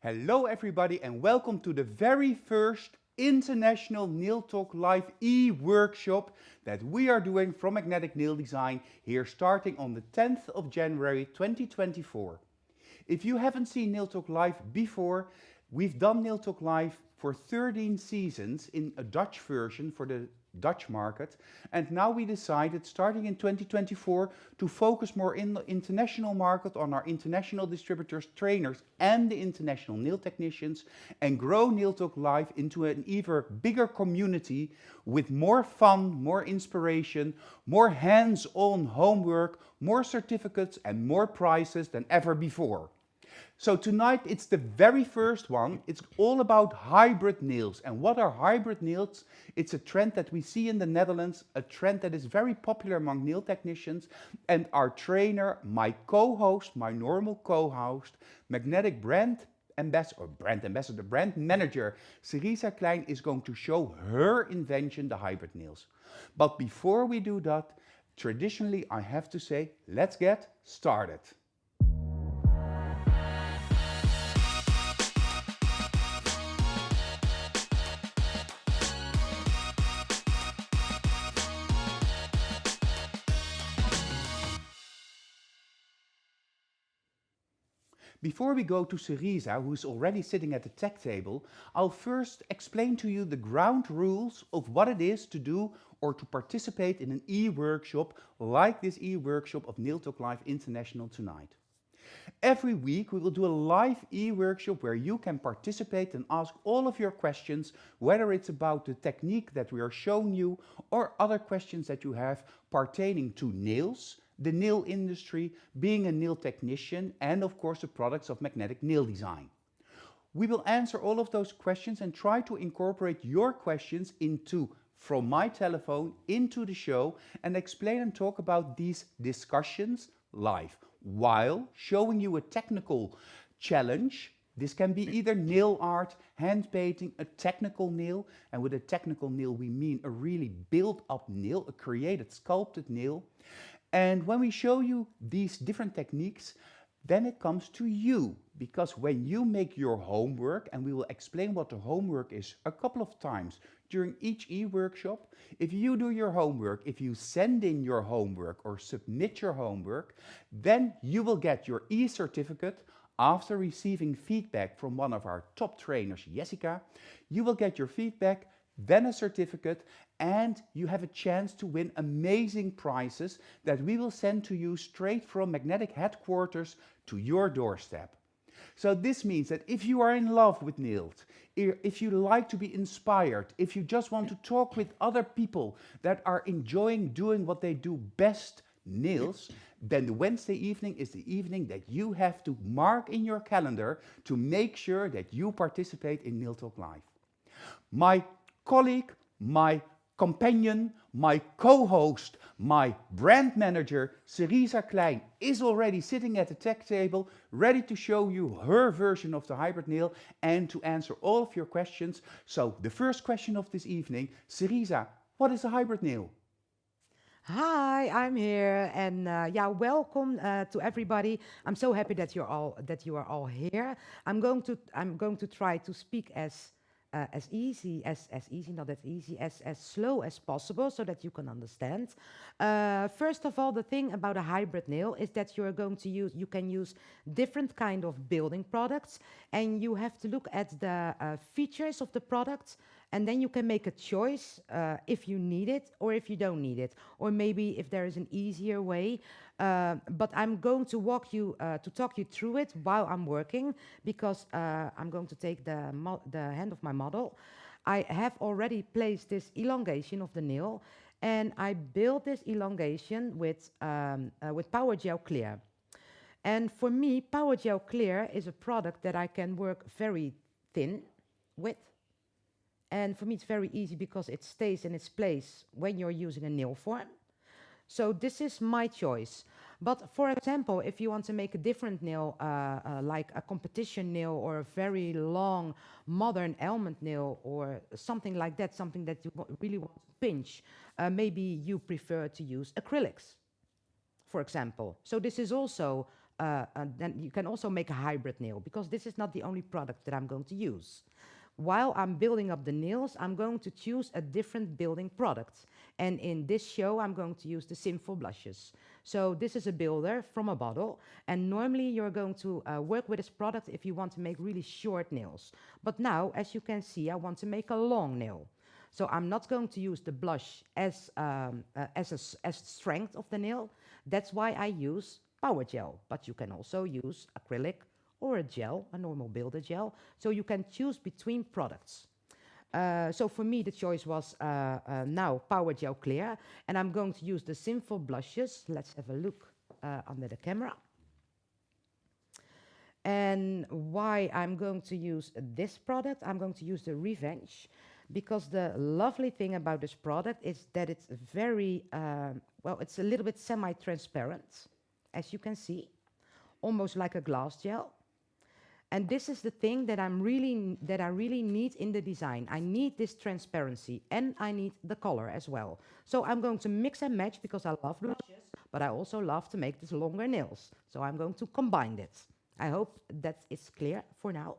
Hello everybody and welcome to the very first International Nail Talk Live e-workshop that we are doing from Magnetic Nail Design here starting on the 10th of January 2024. If you haven't seen Nail Talk Live before, we've done Nail Talk Live for 13 seasons in a Dutch version for the Dutch market, and now we decided starting in 2024 to focus more in the international market on our international distributors, trainers and the international nail technicians, and grow Nail Talk Live into an even bigger community with more fun, more inspiration, more hands-on homework, more certificates and more prizes than ever before. So tonight it's the very first one. It's all about hybrid nails. And what are hybrid nails? It's a trend that we see in the Netherlands, a trend that is very popular among nail technicians. And our trainer, my co-host, my normal co-host, Magnetic brand manager, Cerisa Klein is going to show her invention, the hybrid nails. But before we do that, traditionally I have to say, let's get started. Before we go to Cerisa, who is already sitting at the tech table, I'll first explain to you the ground rules of what it is to do or to participate in an e-workshop like this e-workshop of Nail Talk Live International tonight. Every week we will do a live e-workshop where you can participate and ask all of your questions, whether it's about the technique that we are showing you or other questions that you have pertaining to nails, the nail industry, being a nail technician, and of course the products of Magnetic Nail Design. We will answer all of those questions and try to incorporate your questions from my telephone into the show and explain and talk about these discussions live while showing you a technical challenge. This can be either nail art, hand painting, a technical nail, and with a technical nail we mean a really built up nail, a created sculpted nail. And when we show you these different techniques, then it comes to you, because when you make your homework, and we will explain what the homework is a couple of times during each e-workshop, if you do your homework, if you send in your homework or submit your homework, then you will get your e-certificate. After receiving feedback from one of our top trainers, Jessica, you will get your feedback, then a certificate, and you have a chance to win amazing prizes that we will send to you straight from Magnetic headquarters to your doorstep. So this means that if you are in love with nails, if you like to be inspired, if you just want to talk with other people that are enjoying doing what they do best, nails, then the Wednesday evening is the evening that you have to mark in your calendar to make sure that you participate in Nail Talk Live. My colleague, my companion, my co-host, my brand manager, Cerisa Klein, is already sitting at the tech table, ready to show you her version of the hybrid nail and to answer all of your questions. So the first question of this evening, Cerisa, what is a hybrid nail? Hi, I'm here, and welcome to everybody. I'm so happy that you are all here. I'm going to try to speak as easy not as easy as slow as possible so that you can understand. First of all, the thing about a hybrid nail is that you can use different kind of building products, and you have to look at the features of the product, and then you can make a choice if you need it or if you don't need it, or maybe if there is an easier way. But I'm going to talk you through it while I'm working, because I'm going to take the hand of my model. I have already placed this elongation of the nail, and I built this elongation with Powergel Clear. And for me, Powergel Clear is a product that I can work very thin with. And for me, it's very easy because it stays in its place when you're using a nail form. So this is my choice. But for example, if you want to make a different nail, like a competition nail or a very long modern almond nail or something like that, something that you really want to pinch, maybe you prefer to use acrylics, for example. So this is also then you can also make a hybrid nail, because this is not the only product that I'm going to use. While I'm building up the nails, I'm going to choose a different building product. And in this show, I'm going to use the Simple Blushes. So this is a builder from a bottle. And normally you're going to work with this product if you want to make really short nails. But now, as you can see, I want to make a long nail. So I'm not going to use the blush as strength of the nail. That's why I use Powergel. But you can also use acrylic or a gel, a normal builder gel. So you can choose between products. So for me, the choice was now Powergel Clear. And I'm going to use the Simple Blushes. Let's have a look under the camera. And why I'm going to use this product, I'm going to use the Revenge, because the lovely thing about this product is that it's very, well, it's a little bit semi-transparent, as you can see, almost like a glass gel. And this is the thing that I really need in the design. I need this transparency, and I need the color as well. So I'm going to mix and match, because I love blushes, but I also love to make these longer nails. So I'm going to combine it. I hope that is clear for now.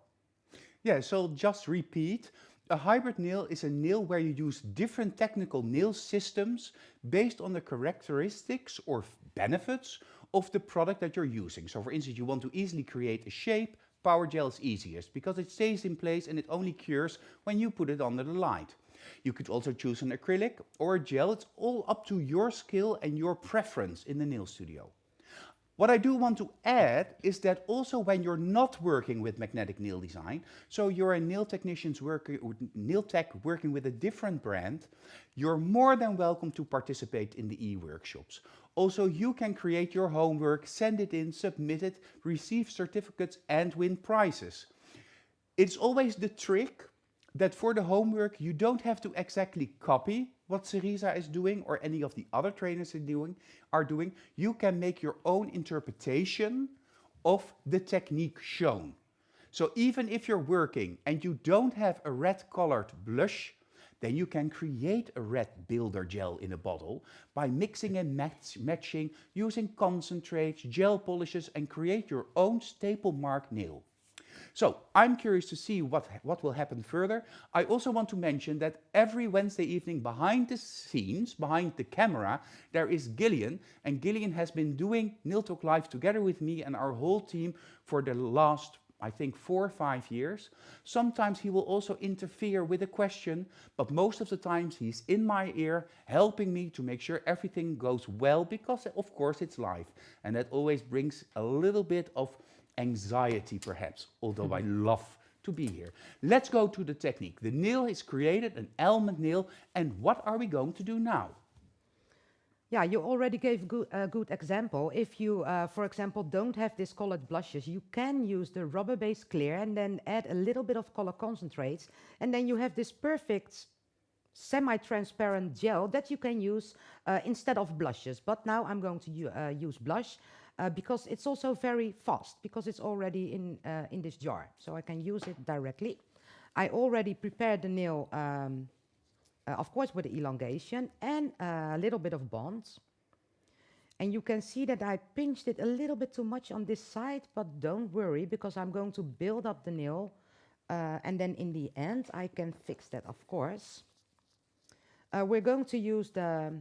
Yeah, so just repeat. A hybrid nail is a nail where you use different technical nail systems based on the characteristics or benefits of the product that you're using. So for instance, you want to easily create a shape. Powergel is easiest because it stays in place and it only cures when you put it under the light. You could also choose an acrylic or a gel. It's all up to your skill and your preference in the nail studio. What I do want to add is that also when you're not working with magnetic nail design, so you're a nail nail tech working with a different brand, you're more than welcome to participate in the e-workshops. Also, you can create your homework, send it in, submit it, receive certificates and win prizes. It's always the trick that for the homework you don't have to exactly copy what Cerisa is doing or any of the other trainers are doing. You can make your own interpretation of the technique shown. So even if you're working and you don't have a red colored blush, then you can create a red builder gel in a bottle by mixing and matching, using concentrates, gel polishes, and create your own staple mark nail. So I'm curious to see what will happen further. I also want to mention that every Wednesday evening behind the scenes, behind the camera, there is Gillian. And Gillian has been doing Nail Talk Live together with me and our whole team for the last, I think, 4 or 5 years. Sometimes he will also interfere with a question, but most of the times he's in my ear helping me to make sure everything goes well, because of course it's live. And that always brings a little bit of anxiety perhaps, although I love to be here. Let's go to the technique. The nail is created, an almond nail, and what are we going to do now? Yeah, you already gave a good example. If you, for example, don't have these colored blushes, you can use the rubber-based clear and then add a little bit of color concentrates, and then you have this perfect semi-transparent gel that you can use instead of blushes. But now I'm going to use blush because it's also very fast, because it's already in this jar, so I can use it directly. I already prepared the nail, of course, with the elongation and a little bit of bonds. And you can see that I pinched it a little bit too much on this side, but don't worry, because I'm going to build up the nail, and then in the end I can fix that, of course. We're going to use the,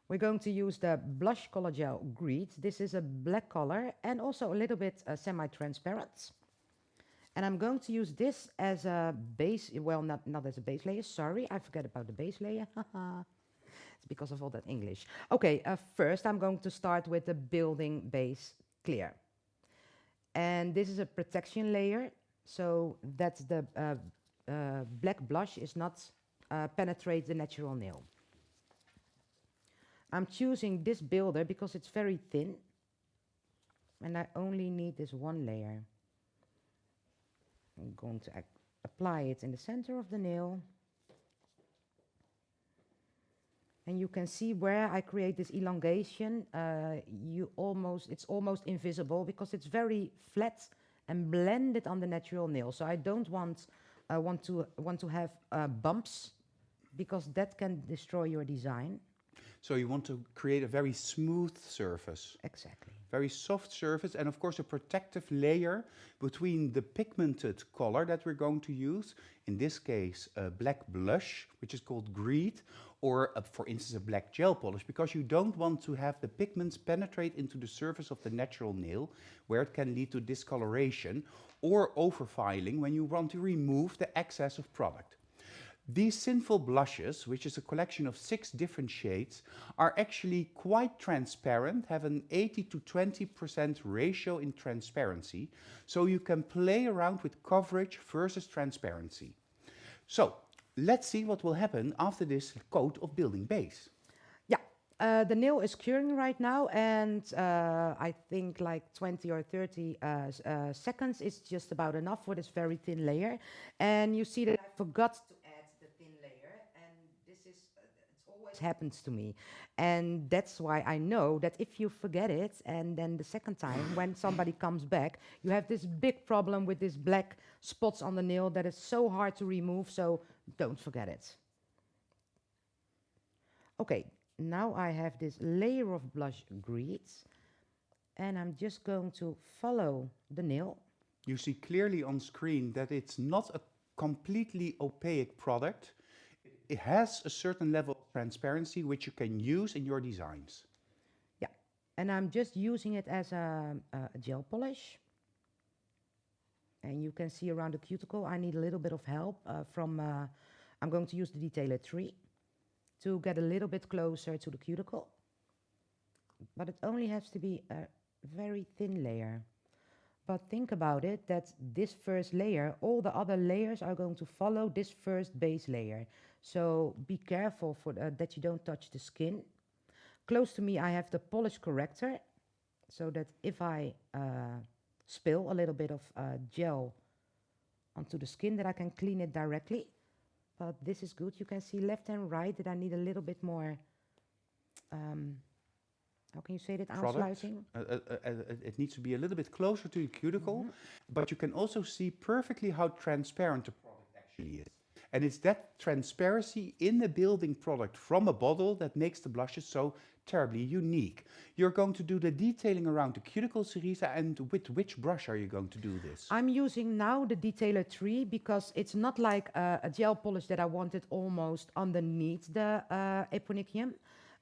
We're going to use the Blush Color Gel Greed. This is a black color and also a little bit semi-transparent. And I'm going to use this as a base, well, not as a base layer, sorry, I forgot about the base layer. It's because of all that English. Okay, first I'm going to start with the building base clear. And this is a protection layer, so that the black blush is not penetrate the natural nail. I'm choosing this builder because it's very thin, and I only need this one layer. I'm going to apply it in the center of the nail. And you can see where I create this elongation, it's almost invisible because it's very flat and blended on the natural nail. So I don't want to have bumps, because that can destroy your design. So you want to create a very smooth surface. Exactly. Very soft surface, and of course a protective layer between the pigmented color that we're going to use, in this case a black blush, which is called Greed, or for instance a black gel polish, because you don't want to have the pigments penetrate into the surface of the natural nail, where it can lead to discoloration or overfiling when you want to remove the excess of product. These Sinful blushes, which is a collection of 6 different shades, are actually quite transparent, have an 80 to 20% ratio in transparency, so you can play around with coverage versus transparency. So, let's see what will happen after this coat of building base. Yeah, the nail is curing right now, and I think like 20 or 30 seconds is just about enough for this very thin layer. And you see that I forgot to add the thin layer, and this is, it always happens to me. And that's why I know that if you forget it, and then the second time when somebody comes back, you have this big problem with these black spots on the nail that is so hard to remove, so don't forget it. Okay, now I have this layer of blush Grease, and I'm just going to follow the nail. You see clearly on screen that it's not a completely opaque product. It has a certain level of transparency which you can use in your designs. Yeah, and I'm just using it as a gel polish. And you can see around the cuticle, I need a little bit of help I'm going to use the detailer 3 to get a little bit closer to the cuticle. But it only has to be a very thin layer. But think about it, that this first layer, all the other layers are going to follow this first base layer. So be careful that you don't touch the skin. Close to me I have the polish corrector, so that if I spill a little bit of gel onto the skin, that I can clean it directly. But this is good. You can see left and right that I need a little bit more, how can you say that, aansluiting? It needs to be a little bit closer to the cuticle, but you can also see perfectly how transparent the product actually is. And it's that transparency in the building product from a bottle that makes the blushes so terribly unique. You're going to do the detailing around the cuticle, Cerisa, and with which brush are you going to do this? I'm using now the detailer 3 because it's not like a gel polish that I wanted almost underneath the eponychium.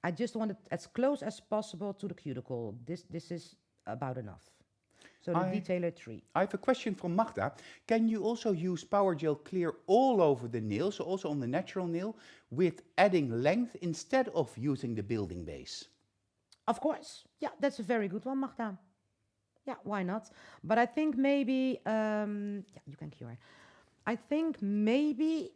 I just want it as close as possible to the cuticle. This is about enough. So the detailer 3. I have a question from Magda. Can you also use Powergel Clear all over the nail, so also on the natural nail, with adding length instead of using the building base? Of course. Yeah, that's a very good one, Magda. Yeah, why not? But I think maybe, yeah, you can cure. I think maybe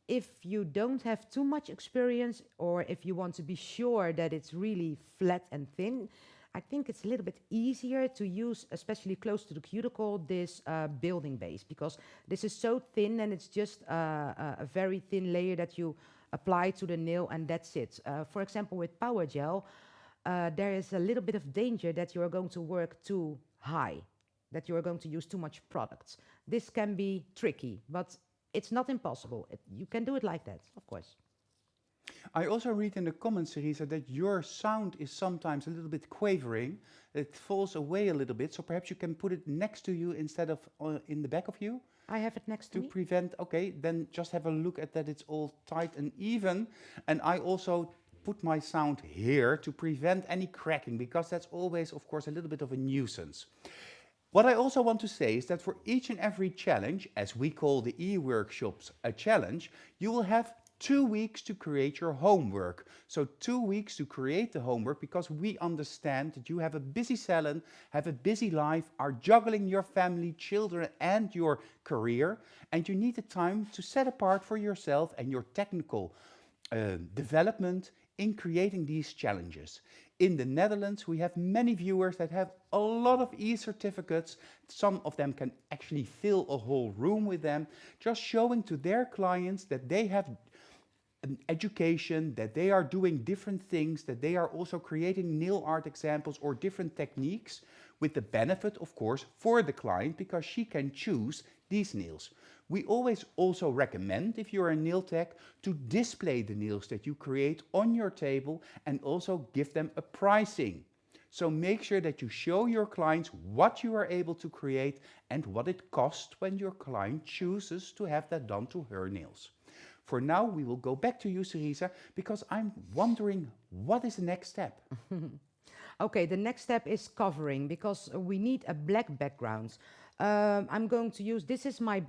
if you don't have too much experience, or if you want to be sure that it's really flat and thin, I think it's a little bit easier to use, especially close to the cuticle, this building base, because this is so thin and it's just a very thin layer that you apply to the nail and that's it. For example, with Powergel, there is a little bit of danger that you are going to work too high, that you are going to use too much products. This can be tricky, but it's not impossible. You can do it like that, of course. I also read in the comments, Cerisa, that your sound is sometimes a little bit quavering. It falls away a little bit, so perhaps you can put it next to you instead of in the back of you. I have it next to me. To prevent, okay, then just have a look at that it's all tight and even. And I also put my sound here to prevent any cracking, because that's always, of course, a little bit of a nuisance. What I also want to say is that for each and every challenge, as we call the e-workshops a challenge, you will have 2 weeks to create your homework. So 2 weeks to create the homework, because we understand that you have a busy salon, have a busy life, are juggling your family, children and your career, and you need the time to set apart for yourself and your technical development in creating these challenges. In the Netherlands, we have many viewers that have a lot of e-certificates. Some of them can actually fill a whole room with them, just showing to their clients that they have an education, that they are doing different things, that they are also creating nail art examples or different techniques, with the benefit, of course, for the client because she can choose these nails. We always also recommend, if you're a nail tech, to display the nails that you create on your table and also give them a pricing. So make sure that you show your clients what you are able to create and what it costs when your client chooses to have that done to her nails. For now, we will go back to you, Cerisa, because I'm wondering what is the next step? Okay, the next step is covering because we need a black background. I'm going to use, this is my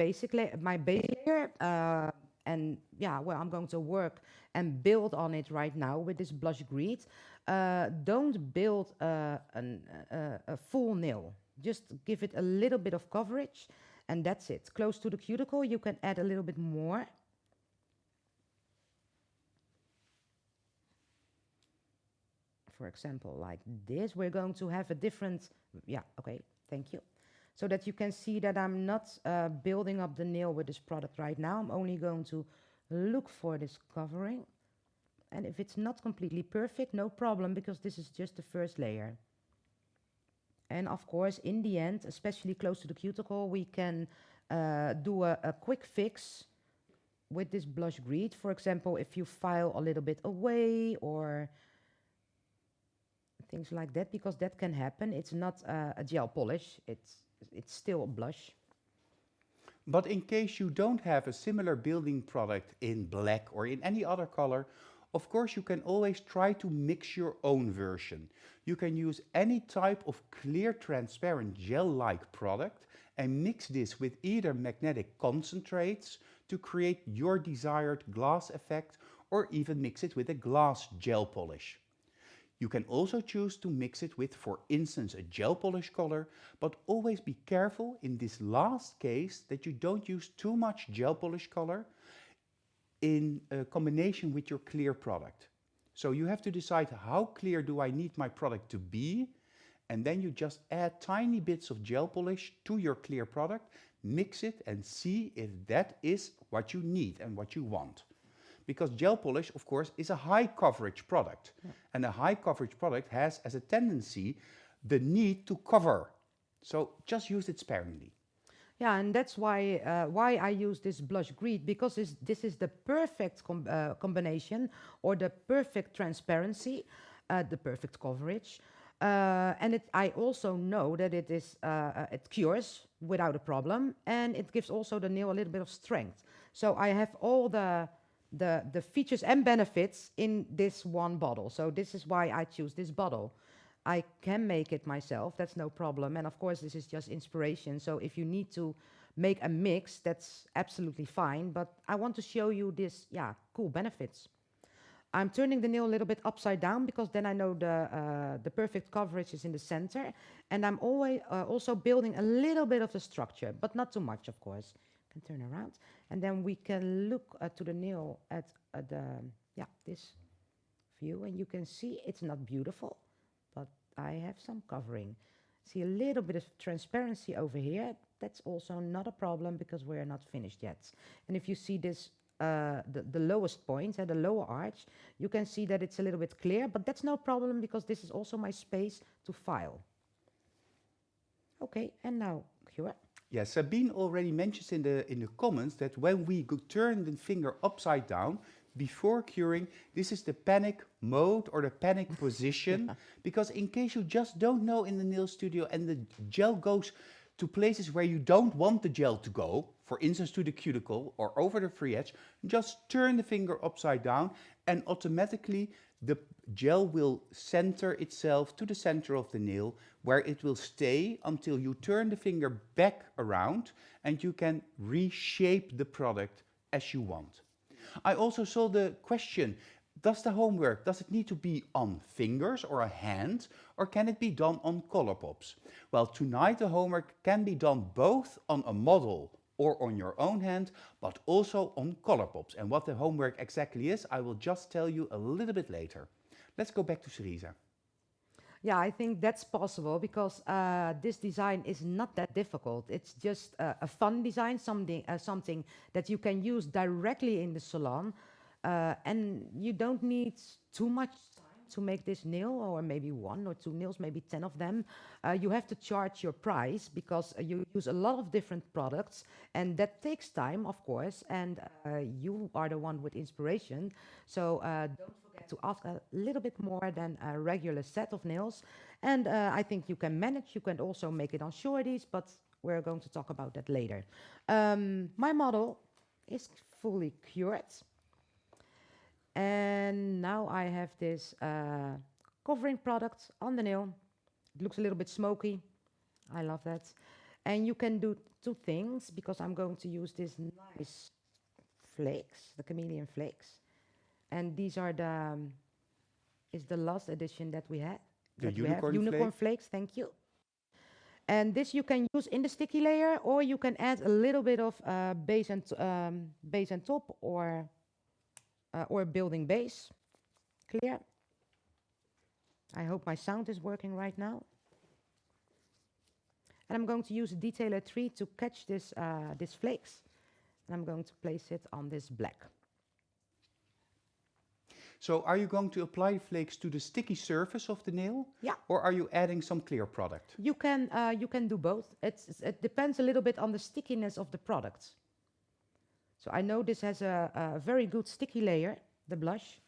my base layer, and yeah, well, I'm going to work and build on it right now with this blush green. Don't build a full nail. Just give it a little bit of coverage, and that's it. Close to the cuticle, you can add a little bit more. For example, like this, we're going to have a different, yeah, okay, thank you. So that you can see that I'm not building up the nail with this product right now. I'm only going to look for this covering. And if it's not completely perfect, no problem, because this is just the first layer. And of course, in the end, especially close to the cuticle, we can do a quick fix with this blush green. For example, if you file a little bit away or things like that, because that can happen. It's not a gel polish, it's still a blush. But in case you don't have a similar building product in black or in any other color, of course you can always try to mix your own version. You can use any type of clear transparent gel-like product and mix this with either magnetic concentrates to create your desired glass effect or even mix it with a glass gel polish. You can also choose to mix it with, for instance, a gel polish color, but always be careful in this last case that you don't use too much gel polish color in combination with your clear product. So you have to decide how clear do I need my product to be, and then you just add tiny bits of gel polish to your clear product, mix it and see if that is what you need and what you want. Because gel polish, of course, is a high coverage product. Yeah. And a high coverage product has as a tendency the need to cover. So just use it sparingly. Yeah, and that's why I use this blush green, because this is the perfect combination or the perfect transparency, the perfect coverage. And I also know that it cures without a problem, and it gives also the nail a little bit of strength. So I have all the features and benefits in this one bottle. So this is why I choose this bottle. I can make it myself, that's no problem. And of course, this is just inspiration. So if you need to make a mix, that's absolutely fine. But I want to show you this, yeah, cool benefits. I'm turning the nail a little bit upside down because then I know the perfect coverage is in the center. And I'm always also building a little bit of the structure, but not too much, of course. Can turn around, and then we can look to the nail at this view, and you can see it's not beautiful, but I have some covering. See a little bit of transparency over here. That's also not a problem because we're not finished yet. And if you see this, the lowest point, the lower arch, you can see that it's a little bit clear, but that's no problem because this is also my space to file. Okay, and now cure. Yes, Sabine already mentions in the comments that when we turn the finger upside down before curing, this is the panic mode or the panic position. Because in case you just don't know in the nail studio and the gel goes to places where you don't want the gel to go, for instance to the cuticle or over the free edge, just turn the finger upside down and automatically the gel will center itself to the center of the nail, where it will stay until you turn the finger back around and you can reshape the product as you want. I also saw the question, does the homework, does it need to be on fingers or a hand, or can it be done on Colourpops? Well, tonight the homework can be done both on a model or on your own hand, but also on Colourpops. And what the homework exactly is, I will just tell you a little bit later. Let's go back to Cerisa. Yeah, I think that's possible because this design is not that difficult. It's just a fun design, something that you can use directly in the salon, and you don't need too much time to make this nail, or maybe 1 or 2 nails, maybe 10 of them, you have to charge your price because you use a lot of different products, and that takes time, of course, and you are the one with inspiration. So don't forget to ask a little bit more than a regular set of nails. And I think you can manage. You can also make it on shorties, but we're going to talk about that later. My model is fully cured. And now I have this covering product on the nail. It looks a little bit smoky. I love that. And you can do 2 things because I'm going to use this nice flakes, the chameleon flakes. And these are is the last edition that we had. The that we have. unicorn Unicorn flakes, thank you. And this you can use in the sticky layer, or you can add a little bit of base and top, or building base. Clear? I hope my sound is working right now. And I'm going to use a detailer 3 to catch this flakes. And I'm going to place it on this black. So are you going to apply flakes to the sticky surface of the nail? Yeah. Or are you adding some clear product? You can do both. It depends a little bit on the stickiness of the product. So I know this has a very good sticky layer, the blush.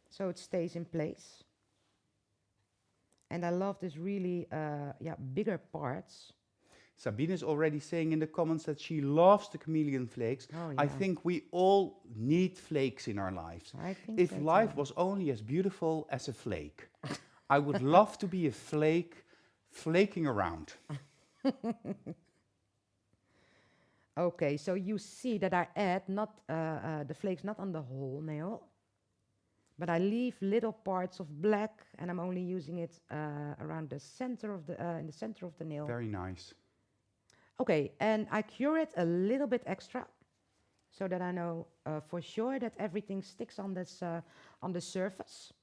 So it stays in place. And I love this really bigger parts. Sabine is already saying in the comments that she loves the chameleon flakes. Oh, I yeah. think we all need flakes in our lives. I think If that, life was only as beautiful as a flake, I would love to be a flake flaking around. Okay, so you see that I add not the flakes not on the whole nail, but I leave little parts of black, and I'm only using it around the center of in the center of the nail. Very nice. Okay, and I cure it a little bit extra, so that I know for sure that everything sticks on this on the surface.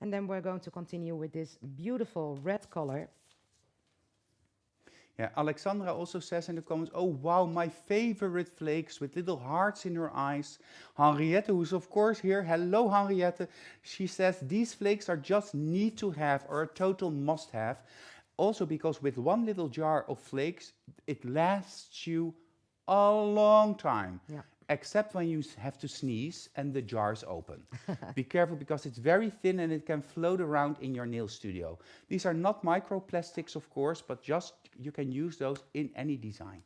And then we're going to continue with this beautiful red color. Yeah, Alexandra also says in the comments, oh wow, my favorite flakes with little hearts in her eyes. Henriette, who's of course here, hello Henriette, she says these flakes are just need to have or a total must have. Also because with one little jar of flakes, it lasts you a long time. Yeah. Except when you have to sneeze and the jar is open. Be careful because it's very thin and it can float around in your nail studio. These are not microplastics, of course, but just you can use those in any design.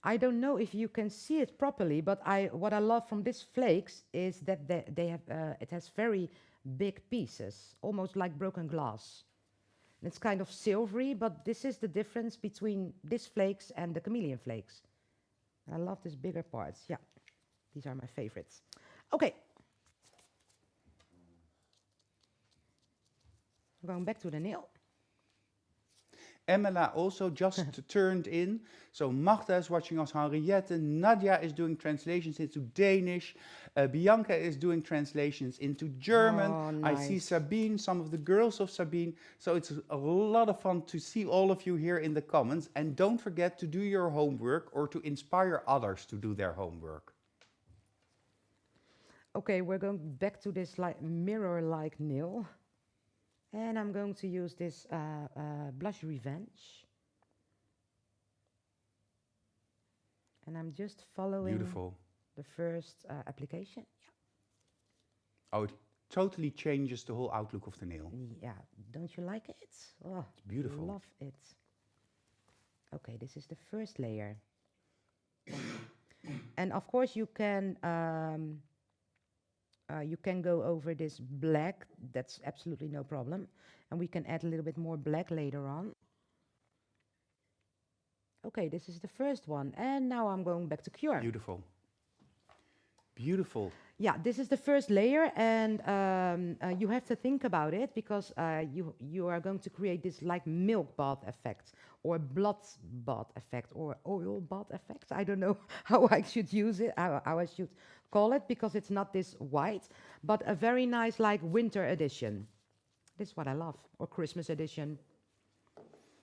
I don't know if you can see it properly, but what I love from these flakes is that they have it has very big pieces, almost like broken glass. And it's kind of silvery, but this is the difference between these flakes and the chameleon flakes. I love these bigger parts. Yeah. These are my favorites. Okay. Going back to the nail. Emela also just turned in. So Magda is watching us, Henriette. Nadia is doing translations into Danish. Bianca is doing translations into German. Oh, nice. I see Sabine, some of the girls of Sabine. So it's a lot of fun to see all of you here in the comments. And don't forget to do your homework or to inspire others to do their homework. Okay, we're going back to this mirror-like nail. And I'm going to use this Blush Revenge. And I'm just following Beautiful. The first application. Yeah. Oh, it totally changes the whole outlook of the nail. Yeah, don't you like it? Oh, It's beautiful. Love it. Okay, this is the first layer. And of course you can go over this black, that's absolutely no problem. And we can add a little bit more black later on. Okay, this is the first one. And now I'm going back to cure. Beautiful. Beautiful. Yeah, this is the first layer, and you have to think about it because you are going to create this like milk bath effect or blood bath effect or oil bath effect. I don't know how I should use it, how I should call it, because it's not this white, but a very nice like winter edition. This is what I love, or Christmas edition.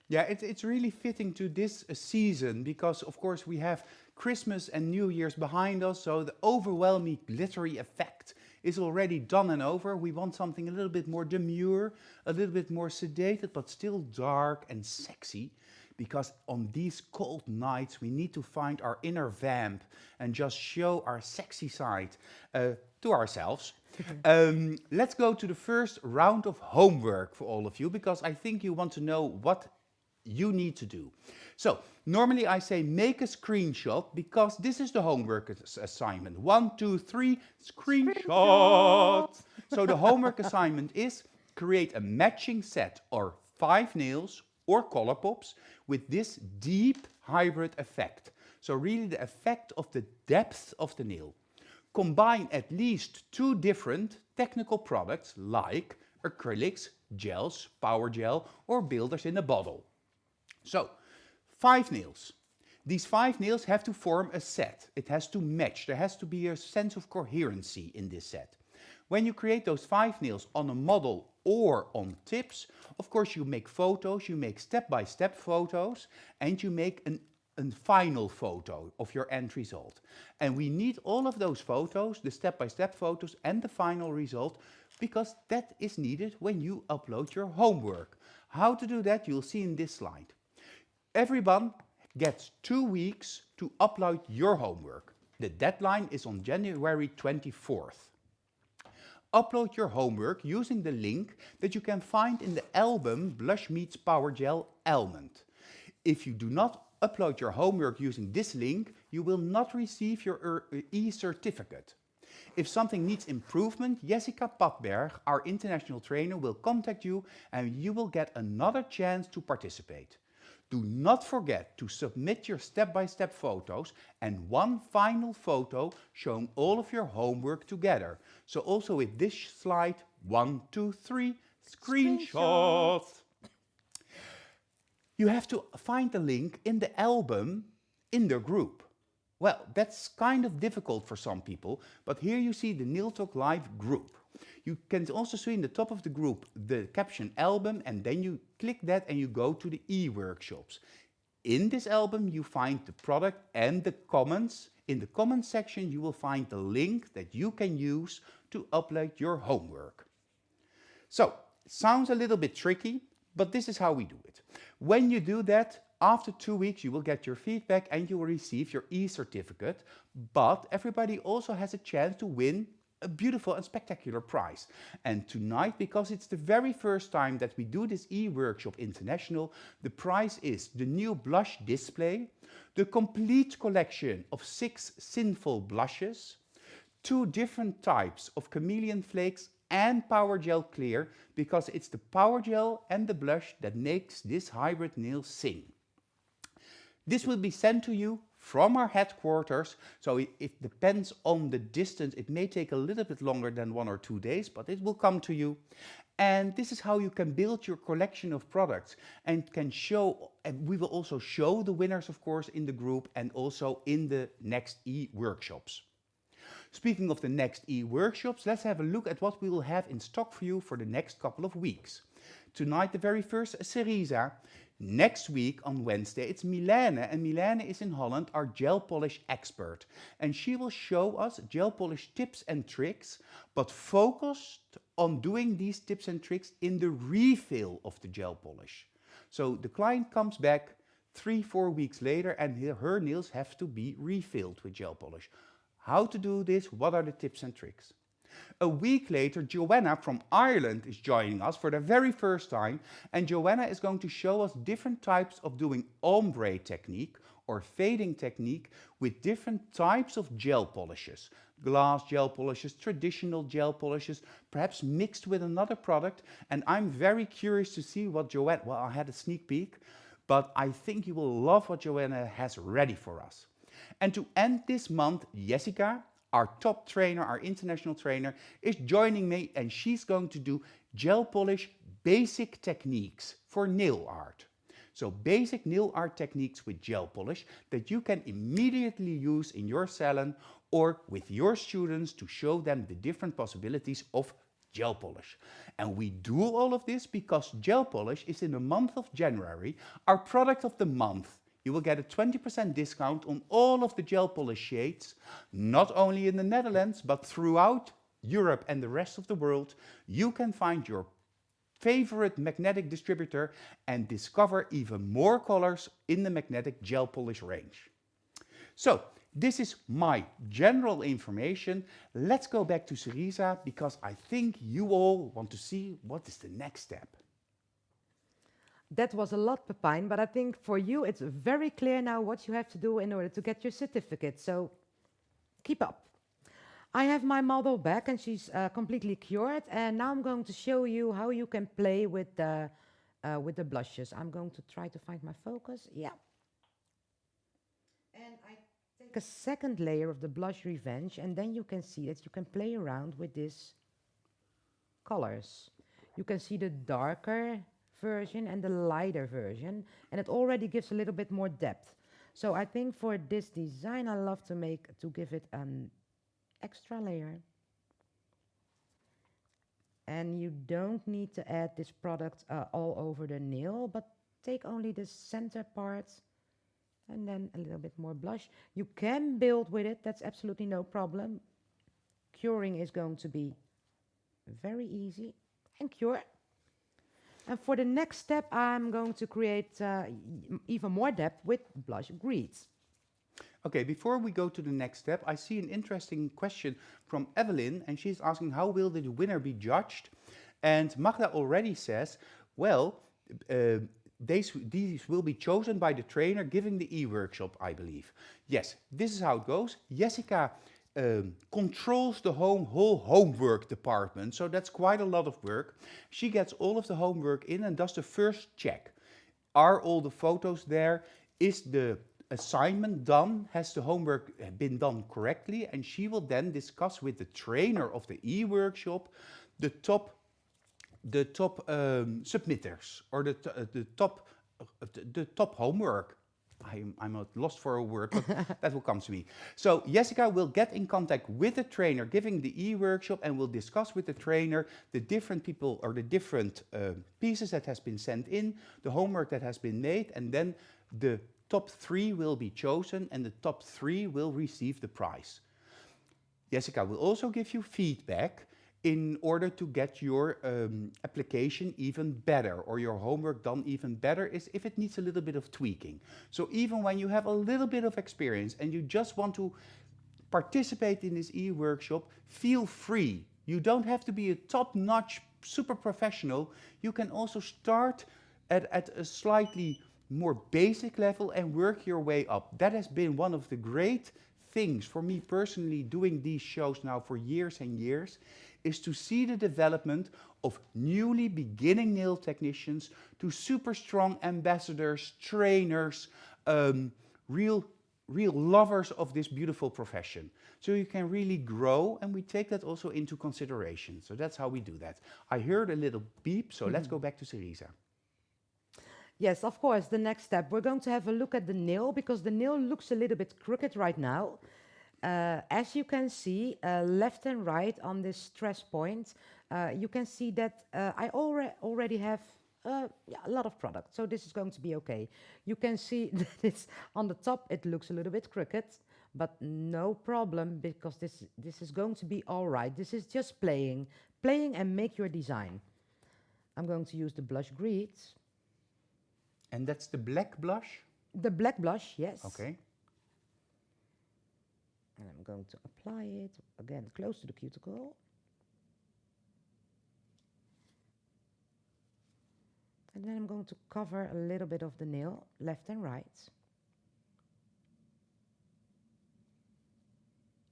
Yeah, it's really fitting to this season because, of course, we have Christmas and New Year's behind us, so the overwhelming glittery effect is already done and over. We want something a little bit more demure, a little bit more sedated, but still dark and sexy. Because on these cold nights, we need to find our inner vamp and just show our sexy side to ourselves. Let's go to the first round of homework for all of you, because I think you want to know what you need to do. So, normally I say make a screenshot, because this is the homework assignment. 1, 2, 3, screenshot! So the homework assignment is create a matching set or 5 nails or color pops with this deep hybrid effect. So really the effect of the depth of the nail. Combine at least 2 different technical products like acrylics, gels, Powergel, or builders in a bottle. So, 5 nails. These 5 nails have to form a set. It has to match. There has to be a sense of coherency in this set. When you create those 5 nails on a model or on tips, of course you make photos, you make step-by-step photos, and you make a final photo of your end result. And we need all of those photos, the step-by-step photos and the final result, because that is needed when you upload your homework. How to do that, you'll see in this slide. Everyone gets 2 weeks to upload your homework. The deadline is on January 24th. Upload your homework using the link that you can find in the album Blush Meets Powergel Almond. If you do not upload your homework using this link, you will not receive your e-certificate. If something needs improvement, Jessica Patberg, our international trainer, will contact you and you will get another chance to participate. Do not forget to submit your step-by-step photos and one final photo showing all of your homework together. So also with this slide, 1, 2, 3, screenshot. You have to find the link in the album in the group. Well, that's kind of difficult for some people, but here you see the Nail Talk Live group. You can also see in the top of the group the caption album, and then you click that and you go to the e-workshops. In this album you find the product and the comments. In the comments section you will find the link that you can use to upload your homework. So, it sounds a little bit tricky, but this is how we do it. When you do that, after 2 weeks you will get your feedback and you will receive your e-certificate, but everybody also has a chance to win a beautiful and spectacular prize. And tonight, because it's the very first time that we do this e-workshop international, the prize is the new blush display, the complete collection of 6 sinful blushes, 2 different types of chameleon flakes and Powergel clear, because it's the Powergel and the blush that makes this hybrid nail sing. This will be sent to you from our headquarters, so it depends on the distance. It may take a little bit longer than 1 or 2 days, but it will come to you. And this is how you can build your collection of products and can show, and we will also show the winners, of course, in the group and also in the next e-workshops. Speaking of the next e-workshops, let's have a look at what we will have in stock for you for the next couple of weeks. Tonight, the very first, Cerisa. Next week on Wednesday, it's Milene, and Milene is in Holland, our gel polish expert. And she will show us gel polish tips and tricks, but focused on doing these tips and tricks in the refill of the gel polish. So the client comes back 3-4 weeks later and her nails have to be refilled with gel polish. How to do this? What are the tips and tricks? A week later, Joanna from Ireland is joining us for the very first time, and Joanna is going to show us different types of doing ombre technique or fading technique with different types of gel polishes. Glass gel polishes, traditional gel polishes, perhaps mixed with another product, and I'm very curious to see what Joanna, well, I had a sneak peek, but I think you will love what Joanna has ready for us. And to end this month, Jessica, our top trainer, our international trainer, is joining me, and she's going to do gel polish basic techniques for nail art. So basic nail art techniques with gel polish that you can immediately use in your salon or with your students to show them the different possibilities of gel polish. And we do all of this because gel polish is in the month of January, our product of the month. You will get a 20% discount on all of the gel polish shades, not only in the Netherlands, but throughout Europe and the rest of the world, you can find your favorite magnetic distributor and discover even more colors in the magnetic gel polish range. So, this is my general information. Let's go back to Cerisa because I think you all want to see what is the next step. That was a lot, Pepijn, but I think for you it's very clear now what you have to do in order to get your certificate. So keep up. I have my model back and she's completely cured. And now I'm going to show you how you can play with the blushes. I'm going to try to find my focus. Yeah. And I take a second layer of the blush Revenge, and then you can see that you can play around with these colors. You can see the darker version and the lighter version, and it already gives a little bit more depth. So I think for this design, I love to give it an extra layer. And you don't need to add this product all over the nail, but take only the center part and then a little bit more blush. You can build with it, that's absolutely no problem. Curing is going to be very easy and cure. And for the next step, I'm going to create even more depth with blush Grease. Okay, before we go to the next step, I see an interesting question from Evelyn, and she's asking how will the winner be judged? And Magda already says, well, these will be chosen by the trainer giving the e-workshop, I believe. Yes, this is how it goes. Jessica controls the whole homework department, so that's quite a lot of work. She gets all of the homework in and does the first check. Are all the photos there? Is the assignment done? Has the homework been done correctly? And she will then discuss with the trainer of the e-workshop the top submitters or the top homework. I'm not lost for a word, but that will come to me. So Jessica will get in contact with the trainer giving the e-workshop and will discuss with the trainer the different people or the different pieces that has been sent in, the homework that has been made, and then the top 3 will be chosen and the top 3 will receive the prize. Jessica will also give you feedback in order to get your application even better or your homework done even better is if it needs a little bit of tweaking. So even when you have a little bit of experience and you just want to participate in this e-workshop, feel free. You don't have to be a top-notch super professional. You can also start at a slightly more basic level and work your way up. That has been one of the great things for me personally doing these shows now for years and years, is to see the development of newly beginning nail technicians to super strong ambassadors, trainers, real lovers of this beautiful profession. So you can really grow, and we take that also into consideration. So that's how we do that. I heard a little beep, so let's go back to Cerisa. Yes, of course, the next step. We're going to have a look at the nail because the nail looks a little bit crooked right now. As you can see, left and right on this stress point, you can see that I already have a lot of product, so this is going to be okay. You can see that it's on the top, it looks a little bit crooked, but no problem because this is going to be all right. This is just playing and make your design. I'm going to use the blush Grease. And that's the black blush? The black blush, yes. Okay. And I'm going to apply it, again, close to the cuticle. And then I'm going to cover a little bit of the nail, left and right.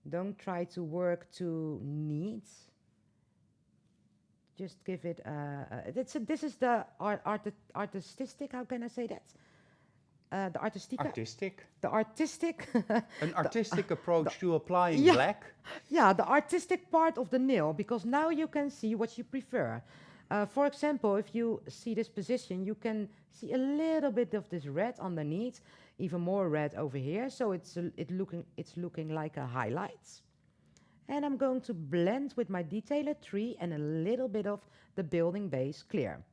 Don't try to work too neat. Just give it this is the artistic, how can I say that? The artistic. Artistic. The artistic. An artistic approach to applying black. Yeah, the artistic part of the nail, because now you can see what you prefer. For example, if you see this position, you can see a little bit of this red underneath, even more red over here. So it's looking like a highlight. And I'm going to blend with my detailer 3 and a little bit of the building base clear.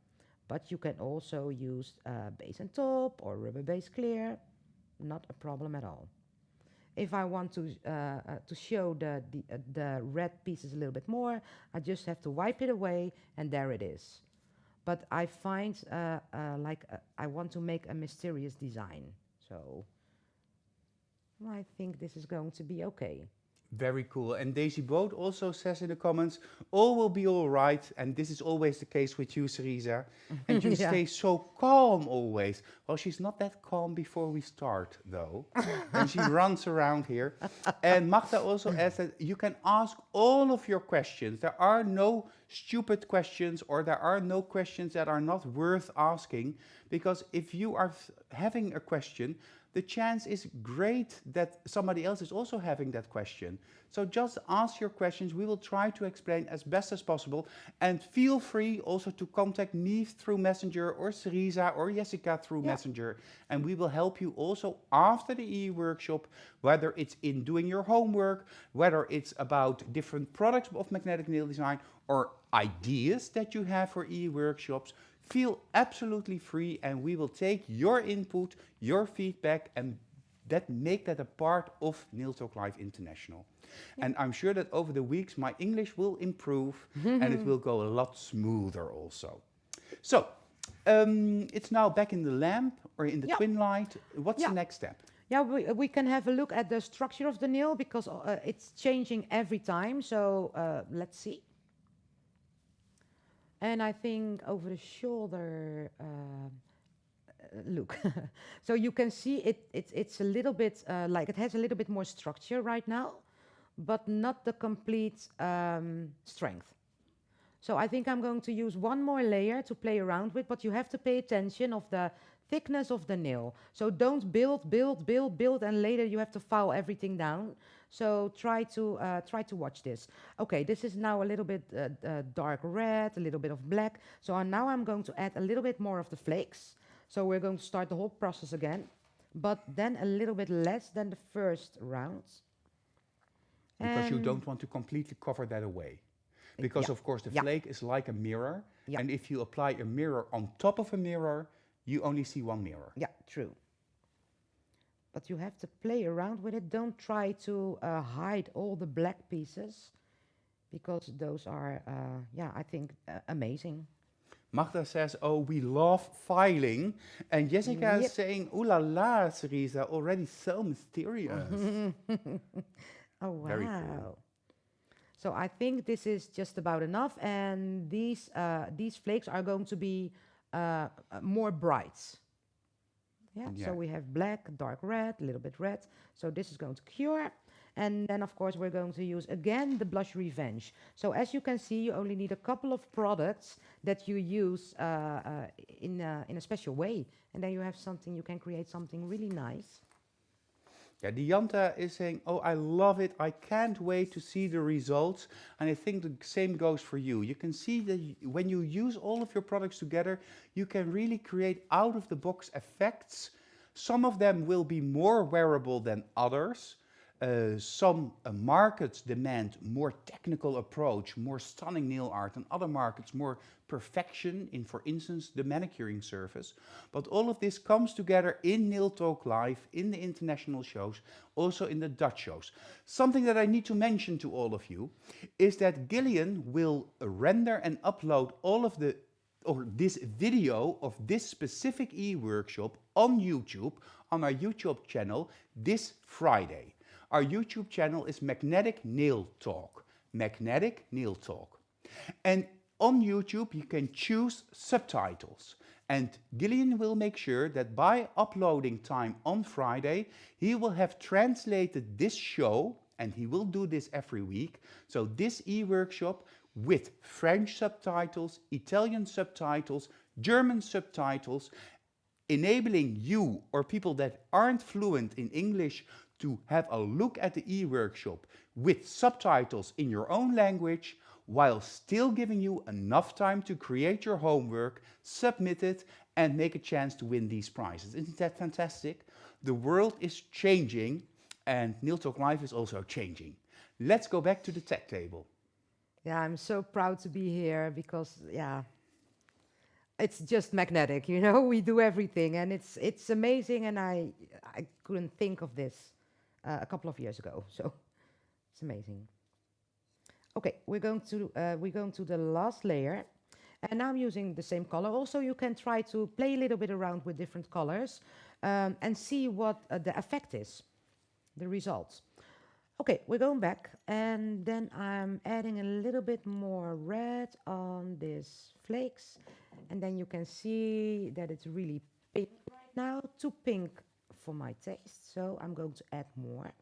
But you can also use base and top or rubber base clear, not a problem at all. If I want to show the red pieces a little bit more, I just have to wipe it away, and there it is. But I find I want to make a mysterious design, so I think this is going to be okay. Very cool. And Daisy Boat also says in the comments, all will be all right. And this is always the case with you, Cerisa. And you Yeah. stay so calm always. Well, she's not that calm before we start, though. And she runs around here. And Magda also adds that you can ask all of your questions. There are no stupid questions, or there are no questions that are not worth asking. Because if you are having a question, the chance is great that somebody else is also having that question. So just ask your questions. We will try to explain as best as possible. And feel free also to contact me through Messenger, or Cerisa or Jessica through Yeah. Messenger. And we will help you also after the e-workshop, whether it's in doing your homework, whether it's about different products of magnetic nail design, or ideas that you have for e-workshops. Feel absolutely free, and we will take your input, your feedback, and make that a part of Nail Talk Live International. And I'm sure that over the weeks my English will improve and it will go a lot smoother also. So, it's now back in the lamp or in the Yeah. twin light. What's the Yeah. next step? Yeah, we can have a look at the structure of the nail, because it's changing every time. So let's see. And I think over the shoulder, look. So you can see it's a little bit like it has a little bit more structure right now, but not the complete strength. So I think I'm going to use one more layer to play around with, but you have to pay attention of the thickness of the nail. So don't build, and later you have to file everything down. So try to watch this. Okay, this is now a little bit dark red, a little bit of black. So now I'm going to add a little bit more of the flakes. So we're going to start the whole process again, but then a little bit less than the first round. Because you And don't want to completely cover that away. Because yeah, of course the yeah, flake is like a mirror. yeah, And if you apply a mirror on top of a mirror, you only see one mirror. yeah, true. But you have to play around with it. Don't try to hide all the black pieces, because those are, yeah, I think amazing. Magda says, oh, we love filing. And Jessica is Yep. saying, ooh la la, Cerisa, already so mysterious. Oh, Very cool. wow. So I think this is just about enough, and these flakes are going to be more bright. Yeah, Yeah. so we have black, dark red, a little bit red. So this is going to cure. And then, of course, we're going to use, again, the Blush Revenge. So as you can see, you only need a couple of products that you use in a special way. And then you have something, you can create something really nice. Yeah, Dianta is saying, oh, I love it. I can't wait to see the results. And I think the same goes for you. You can see that when you use all of your products together, you can really create out-of-the-box effects. Some of them will be more wearable than others. Some markets demand more technical approach, more stunning nail art, and other markets more perfection in, for instance, the manicuring service. But all of this comes together in Nail Talk Live, in the international shows, also in the Dutch shows. Something that I need to mention to all of you is that Gillian will render and upload all of this video of this specific e-workshop on YouTube, on our YouTube channel, this Friday. Our YouTube channel is Magnetic Nail Talk. Magnetic Nail Talk. And on YouTube, you can choose subtitles. And Gillian will make sure that by uploading time on Friday, he will have translated this show, and he will do this every week. So this e-workshop with French subtitles, Italian subtitles, German subtitles, enabling you or people that aren't fluent in English to have a look at the e-workshop with subtitles in your own language, while still giving you enough time to create your homework, submit it, and make a chance to win these prizes. Isn't that fantastic? The world is changing, and Nail Talk Live is also changing. Let's go back to the tech table. Yeah, I'm so proud to be here because, yeah, it's just magnetic, we do everything, and it's amazing, and I couldn't think of this a couple of years ago. So it's amazing. Okay, we're going to the last layer, and now I'm using the same color. Also, you can try to play a little bit around with different colors and see what the effect is, the results. Okay, we're going back, and then I'm adding a little bit more red on these flakes, and then you can see that it's really pink right now, too pink for my taste, so I'm going to add more.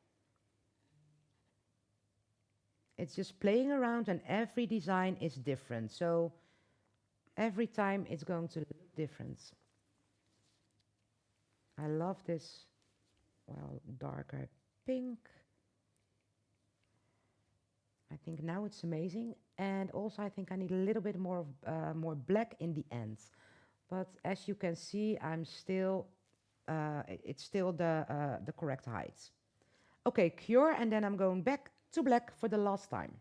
It's just playing around, and every design is different, so every time it's going to look different. I love this, well, darker pink. I think now it's amazing, and also I think I need a little bit more more black in the end. But as you can see, I'm still it's still the correct height. Okay, cure, and then I'm going back to black for the last time.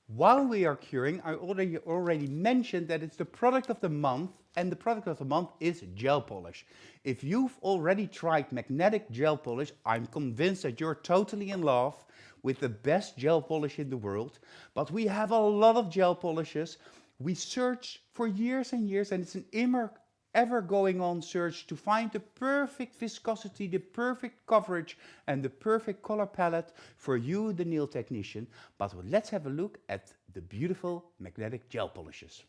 While we are curing, I already mentioned that it's the product of the month, and the product of the month is gel polish. If you've already tried magnetic gel polish, I'm convinced that you're totally in love with the best gel polish in the world. But we have a lot of gel polishes. We searched for years and years, and it's an ever going on search to find the perfect viscosity, the perfect coverage, and the perfect color palette for you, the nail technician. But let's have a look at the beautiful magnetic gel polishes.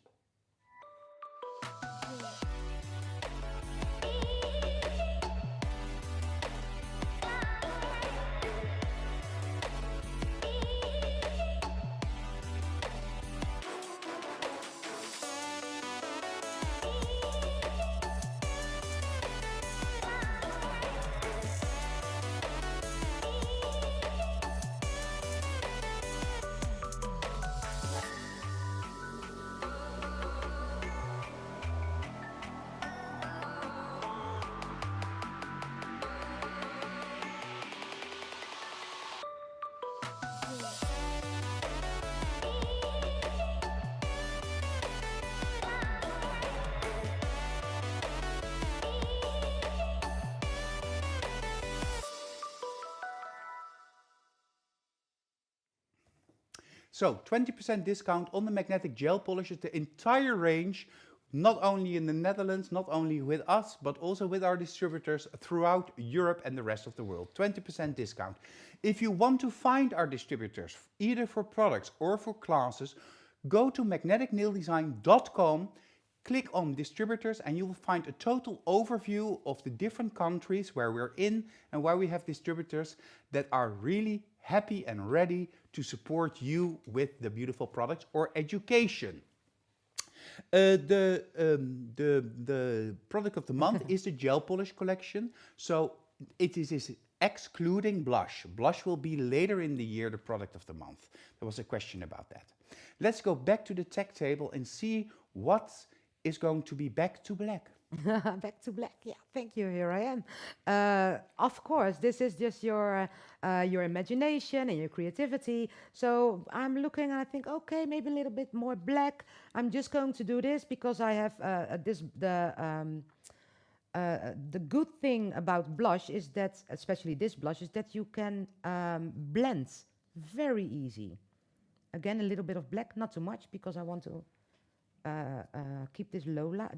So 20% discount on the magnetic gel polishes, the entire range, not only in the Netherlands, not only with us, but also with our distributors throughout Europe and the rest of the world. 20% discount. If you want to find our distributors, either for products or for classes, go to magneticnaildesign.com, click on distributors, and you will find a total overview of the different countries where we're in and where we have distributors that are really happy and ready to support you with the beautiful products or education. The product of the month is the gel polish collection. So it is excluding blush. Blush will be later in the year the product of the month. There was a question about that. Let's go back to the tech table and see what is going to be back to black. Back to black. Yeah, thank you. Here I am. Of course, this is just your imagination and your creativity. So I'm looking and I think, okay, maybe a little bit more black. I'm just going to do this because I have the good thing about blush is that, especially this blush, is that you can blend very easy. Again, a little bit of black, not too much because I want to keep this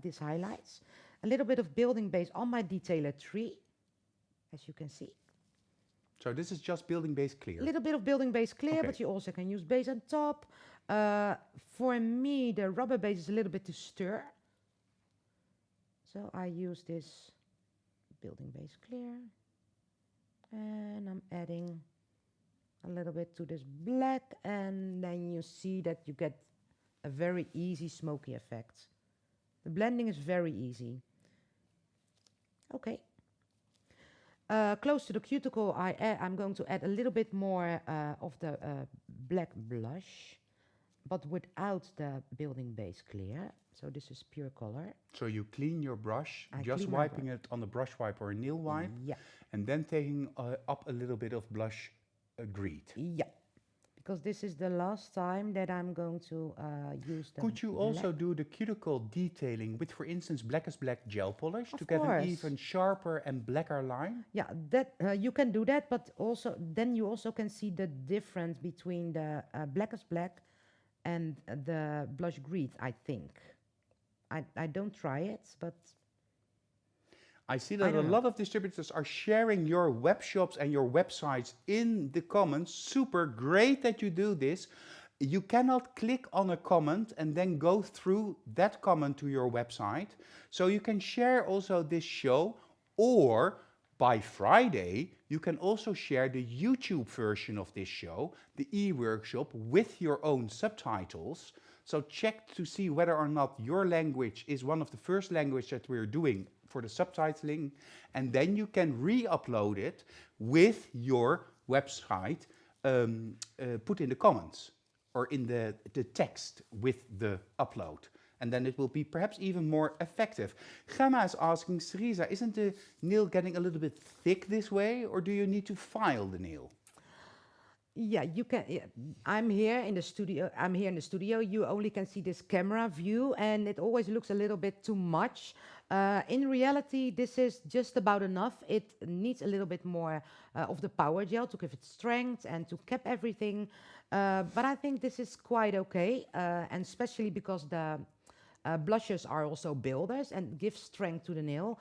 this highlights. A little bit of building base on my detailer tree, as you can see. So this is just building base clear. A little bit of building base clear, Okay. but you also can use base on top. For me, the rubber base is a little bit to stir. So I use this building base clear. And I'm adding a little bit to this black, and then you see that you get a very easy smoky effect. The blending is very easy. Okay. Close to the cuticle, I'm going to add a little bit more of the black blush, but without the building base clear. So this is pure color. So you clean your brush, I just clean my wiping it on a brush wipe or a nail wipe, Yeah. and then taking up a little bit of blush greed. Yeah. because this is the last time that I'm going to use the Could you black. also do the cuticle detailing with, for instance, black as black gel polish to Of get an course. even sharper and blacker line? Yeah, that you can do that, but also then you also can see the difference between the black as black and the blush green, I think. I don't try it, but I see I that a don't know. lot of distributors are sharing your web shops and your websites in the comments. Super great that you do this. You cannot click on a comment and then go through that comment to your website. So you can share also this show, or by Friday, you can also share the YouTube version of this show, the e-workshop, with your own subtitles. So check to see whether or not your language is one of the first languages that we're doing for the subtitling, and then you can re-upload it with your website put in the comments or in the text with the upload. And then it will be perhaps even more effective. Gemma is asking, Cerisa, isn't the nail getting a little bit thick this way, or do you need to file the nail? Yeah, you can. Yeah, I'm here in the studio. I'm here in the studio. You only can see this camera view, and it always looks a little bit too much. In reality, this is just about enough. It needs a little bit more of the power gel to give it strength and to cap everything. But I think this is quite okay, and especially because the blushes are also builders and give strength to the nail.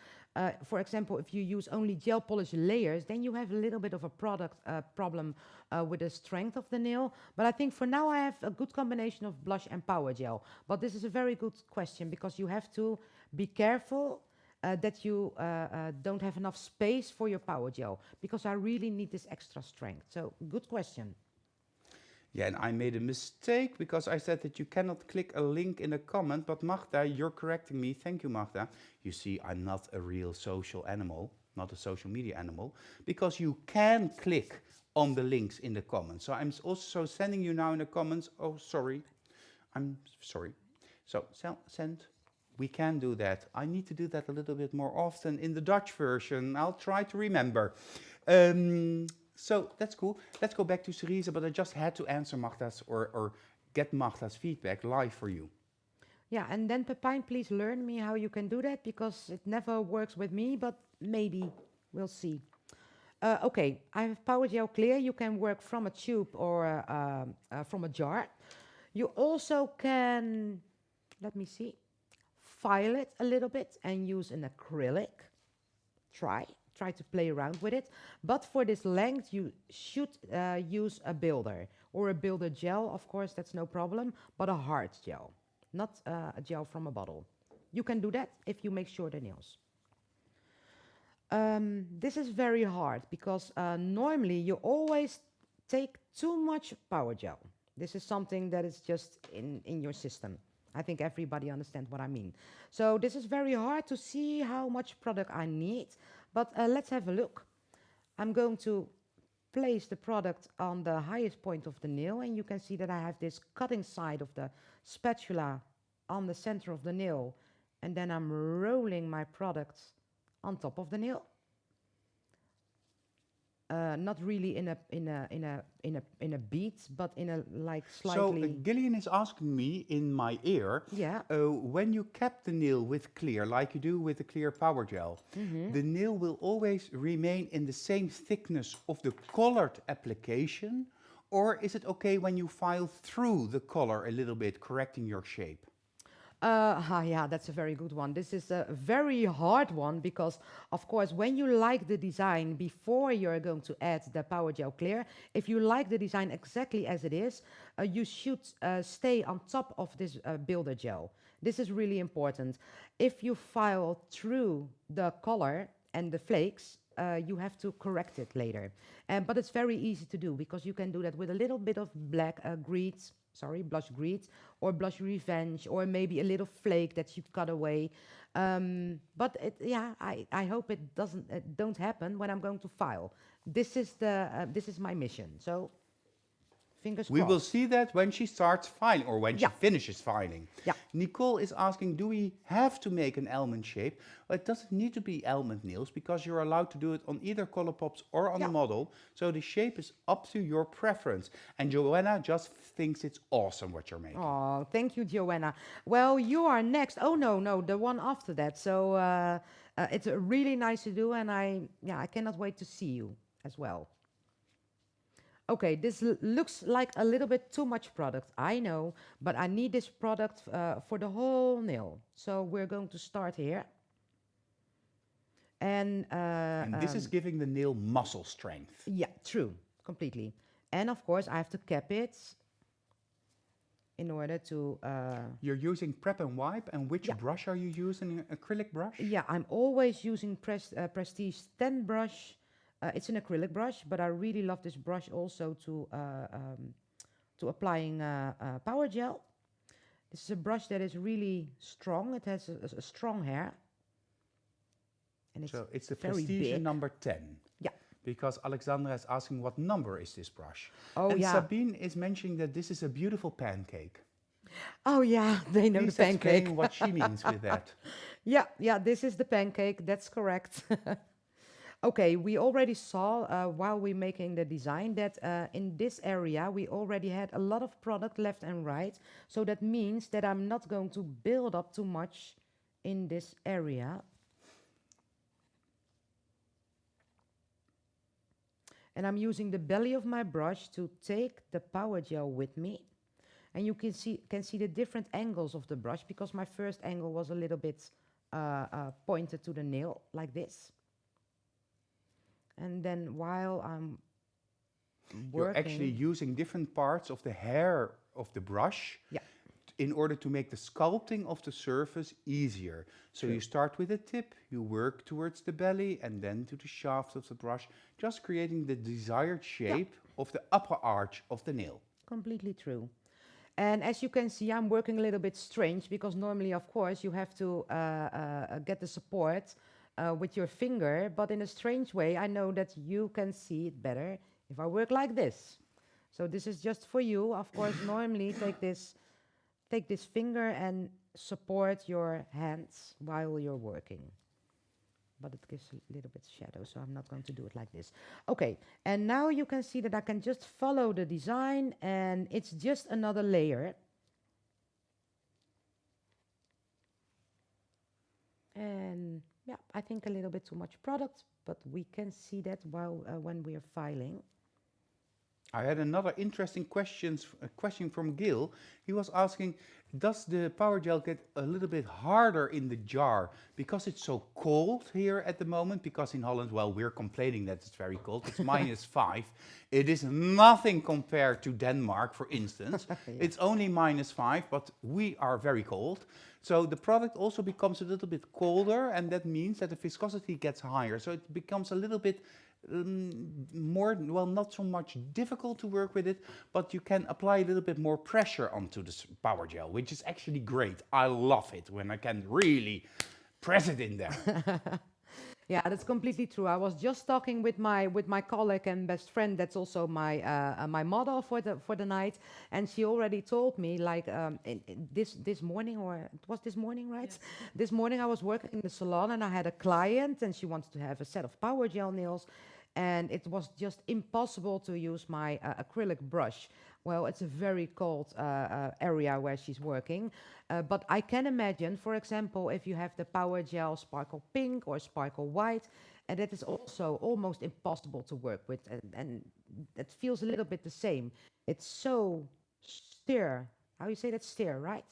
For example, if you use only gel polish layers, then you have a little bit of a product problem with the strength of the nail. But I think for now I have a good combination of blush and power gel. But this is a very good question because you have to be careful that you don't have enough space for your power gel because I really need this extra strength. So good question. Yeah, and I made a mistake because I said that you cannot click a link in a comment, but Magda, you're correcting me. Thank you, Magda. You see, I'm not a real social animal, not a social media animal, because you can click on the links in the comments. So I'm also sending you now in the comments. Oh, sorry. I'm sorry. So send. We can do that. I need to do that a little bit more often in the Dutch version. I'll try to remember. So that's cool. Let's go back to Cerisa, but I just had to answer Magda's or get Magda's feedback live for you. Yeah, and then Pepijn, please learn me how you can do that because it never works with me, but maybe we'll see. Okay, I have Power Gel Clear. You can work from a tube or from a jar. You also can, let me see, file it a little bit and use an acrylic. Try to play around with it. But for this length, you should use a builder or a builder gel. Of course, that's no problem, but a hard gel, not a gel from a bottle. You can do that if you make shorter nails. This is very hard because normally you always take too much power gel. This is something that is just in your system. I think everybody understands what I mean. So this is very hard to see how much product I need, but let's have a look. I'm going to place the product on the highest point of the nail, and you can see that I have this cutting side of the spatula on the center of the nail, and then I'm rolling my product on top of the nail. Not really in a beat, but in a like So slightly. Gillian is asking me in my ear, Yeah. when you cap the nail with clear, like you do with the clear power gel, the nail will always remain in the same thickness of the colored application, or is it okay when you file through the color a little bit, correcting your shape? Yeah, that's a very good one. This is a very hard one because, of course, when you like the design before you're going to add the Power Gel Clear, if you like the design exactly as it is, you should stay on top of this builder gel. This is really important. If you file through the color and the flakes, you have to correct it later. But it's very easy to do because you can do that with a little bit of black grease, blush grease, or blush revenge, or maybe a little flake that you cut away. But yeah, I hope it don't happen when I'm going to file. This is my mission. So Fingers We will crossed. see that when she starts filing or when she Yeah, finishes filing. yeah. Nicole is asking, do we have to make an almond shape? Well, it doesn't need to be almond nails because you're allowed to do it on either Colourpops or on a Yeah. model. So the shape is up to your preference. And Joanna just thinks it's awesome what you're making. Oh, thank you, Joanna. Well, you are next. Oh no, no, the one after that. So it's really nice to do, and I cannot wait to see you as well. Okay, this looks like a little bit too much product, I know, but I need this product for the whole nail. So we're going to start here. And And this is giving the nail muscle strength. yeah, true, completely. And of course, I have to cap it in order to You're using prep and wipe, and which yeah. brush are you using? An acrylic brush? Yeah, I'm always using Prestige 10 brush. It's an acrylic brush, but I really love this brush also to applying power gel. This is a brush that is really strong. It has a strong hair, and it's So it's the very Prestige big. number 10. Yeah. Because Alexandra is asking what number is this brush. Oh And yeah. Sabine is mentioning that this is a beautiful pancake. Oh yeah. They know Please the pancake. explain what she means with that. Yeah, yeah. This is the pancake. That's correct. Okay, we already saw while we're making the design that in this area we already had a lot of product left and right. So that means that I'm not going to build up too much in this area. And I'm using the belly of my brush to take the power gel with me. And you can see the different angles of the brush because my first angle was a little bit pointed to the nail like this. And then while I'm You're working, actually using different parts of the hair of the brush yeah, in order to make the sculpting of the surface easier. So True. you start with a tip, you work towards the belly and then to the shaft of the brush, just creating the desired shape of the upper arch of the nail. completely true. And as you can see, I'm working a little bit strange because normally, of course, you have to get the support with your finger. But in a strange way, I know that you can see it better if I work like this. So this is just for you. Of course, normally take this finger and support your hands while you're working. But it gives a little bit shadow, so I'm not going to do it like this. Okay, and now you can see that I can just follow the design and it's just another layer. And yeah, I think a little bit too much product, but we can see that while when we are filing. I had another interesting question from Gil. He was asking, does the power gel get a little bit harder in the jar because it's so cold here at the moment? Because in Holland, well, we're complaining that it's very cold. It's -5. It is nothing compared to Denmark, for instance. Yeah. It's only -5, but we are very cold. So the product also becomes a little bit colder, and that means that the viscosity gets higher. So it becomes a little bit more, well, not so much difficult to work with it, but you can apply a little bit more pressure onto the power gel, which is actually great. I love it when I can really press it in there. Yeah, that's completely true. I was just talking with my colleague and best friend. That's also my model for the night, and she already told me like this morning, or it was this morning, right? Yes. This morning I was working in the salon and I had a client and she wanted to have a set of power gel nails, and it was just impossible to use my acrylic brush. Well, it's a very cold area where she's working. But I can imagine, for example, if you have the Power Gel Sparkle Pink or Sparkle White, and that is also almost impossible to work with. And it feels a little bit the same. It's so steer. How you say that? Steer, right?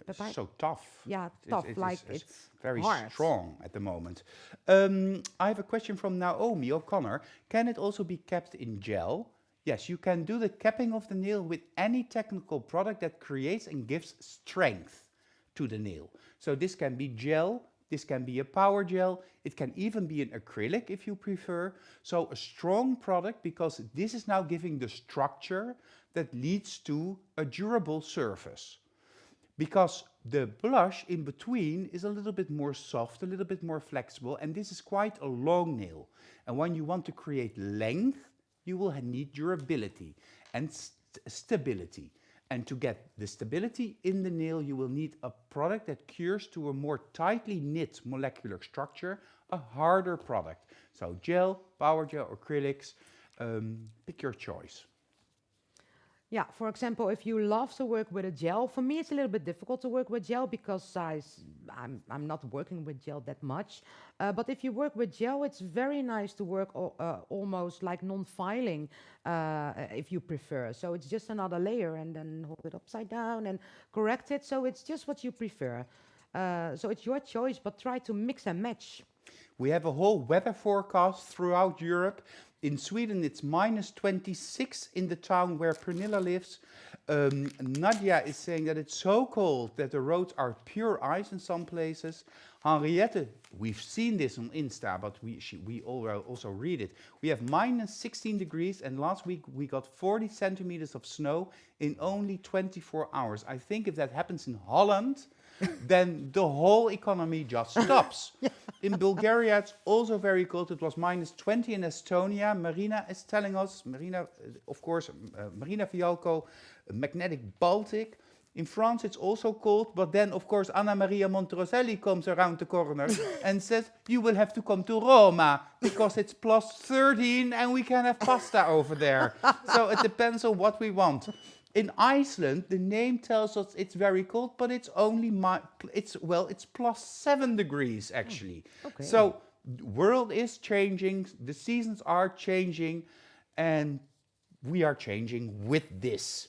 Pepijn? So tough. Yeah, tough. It's very hard. strong at the moment. I have a question from Naomi O'Connor. Can it also be kept in gel? Yes, you can do the capping of the nail with any technical product that creates and gives strength to the nail. So this can be gel, this can be a power gel, it can even be an acrylic if you prefer. So a strong product, because this is now giving the structure that leads to a durable surface. Because the blush in between is a little bit more soft, a little bit more flexible, and this is quite a long nail. And when you want to create length, you will need durability. And stability. And to get the stability in the nail, you will need a product that cures to a more tightly knit molecular structure, a harder product. So gel, power gel, acrylics, pick your choice. Yeah, for example, if you love to work with a gel, for me it's a little bit difficult to work with gel because I'm not working with gel that much. But if you work with gel, it's very nice to work almost like non-filing if you prefer. So it's just another layer and then hold it upside down and correct it. So it's just what you prefer. So it's your choice, but try to mix and match. We have a whole weather forecast throughout Europe. In Sweden, it's minus 26 in the town where Pernilla lives. Nadia is saying that it's so cold that the roads are pure ice in some places. Henriette, we've seen this on Insta, but we also read it. We have minus 16 degrees, and last week we got 40 centimeters of snow in only 24 hours. I think if that happens in Holland, then the whole economy just stops. In Bulgaria, it's also very cold. It was minus 20 in Estonia. Marina is telling us, of course, Marina Fialko, Magnetic Baltic. In France, it's also cold, but then, of course, Anna Maria Monteroselli comes around the corner and says, you will have to come to Roma, because it's plus 13 and we can have pasta over there. So it depends on what we want. In Iceland, the name tells us it's very cold, but it's only it's plus 7 degrees actually. Okay. So the world is changing, the seasons are changing, and we are changing with this.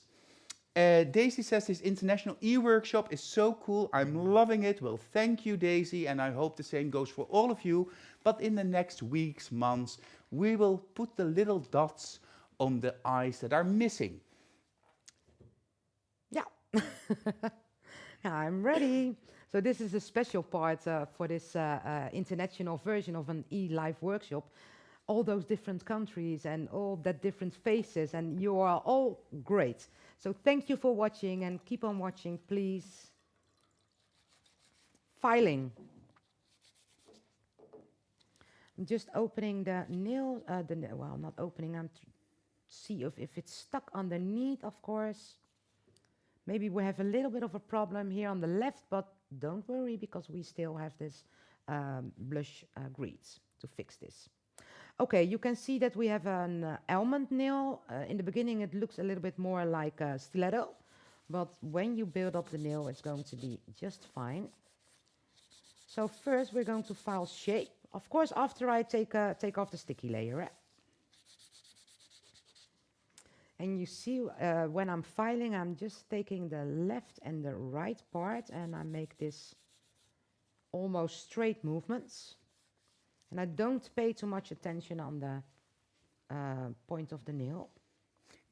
Daisy says this international e-workshop is so cool. I'm loving it. Well, thank you, Daisy, and I hope the same goes for all of you. But in the next weeks, months, we will put the little dots on the eyes that are missing. Yeah, I'm ready. So this is a special part for this international version of an e-live workshop. All those different countries and all that different faces, and you are all great. So thank you for watching, and keep on watching, please. Filing. I'm just opening the nail, well, not opening, I'm see if it's stuck underneath, of course. Maybe we have a little bit of a problem here on the left, but don't worry, because we still have this blush grease to fix this. Okay, you can see that we have an almond nail. In the beginning, it looks a little bit more like a stiletto, but when you build up the nail, it's going to be just fine. So first, we're going to file shape. Of course, after I take off the sticky layer. And you see, when I'm filing, I'm just taking the left and the right part, and I make this almost straight movements. And I don't pay too much attention on the point of the nail.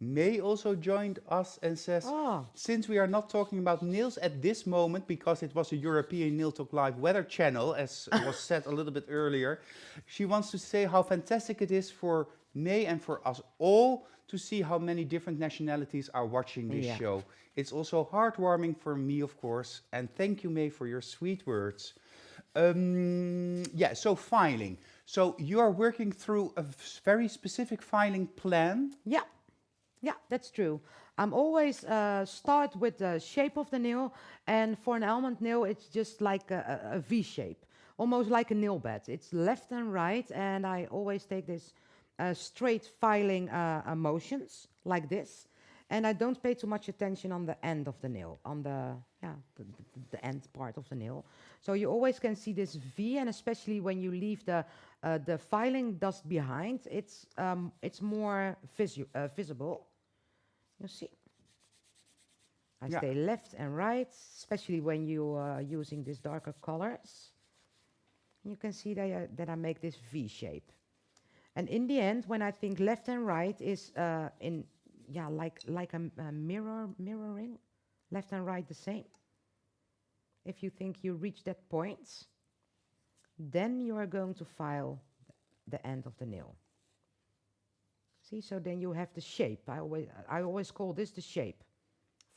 May also joined us and says, since we are not talking about nails at this moment, because it was a European Nail Talk Live weather channel, as was said a little bit earlier, she wants to say how fantastic it is for May and for us all to see how many different nationalities are watching this show. It's also heartwarming for me, of course, and thank you, May, for your sweet words. So filing. So you are working through a very specific filing plan? Yeah, that's true. I'm always start with the shape of the nail, and for an almond nail, it's just like a V shape, almost like a nail bed. It's left and right, and I always take this straight filing motions like this, and I don't pay too much attention on the end of the nail, on the end part of the nail. So you always can see this V, and especially when you leave the filing dust behind, it's more visible. You see, I stay left and right, especially when you are using these darker colors. You can see that I make this V shape. And in the end, when I think left and right is like a mirroring, left and right the same. If you think you reach that point, then you are going to file the end of the nail. See, so then you have the shape. I always call this the shape,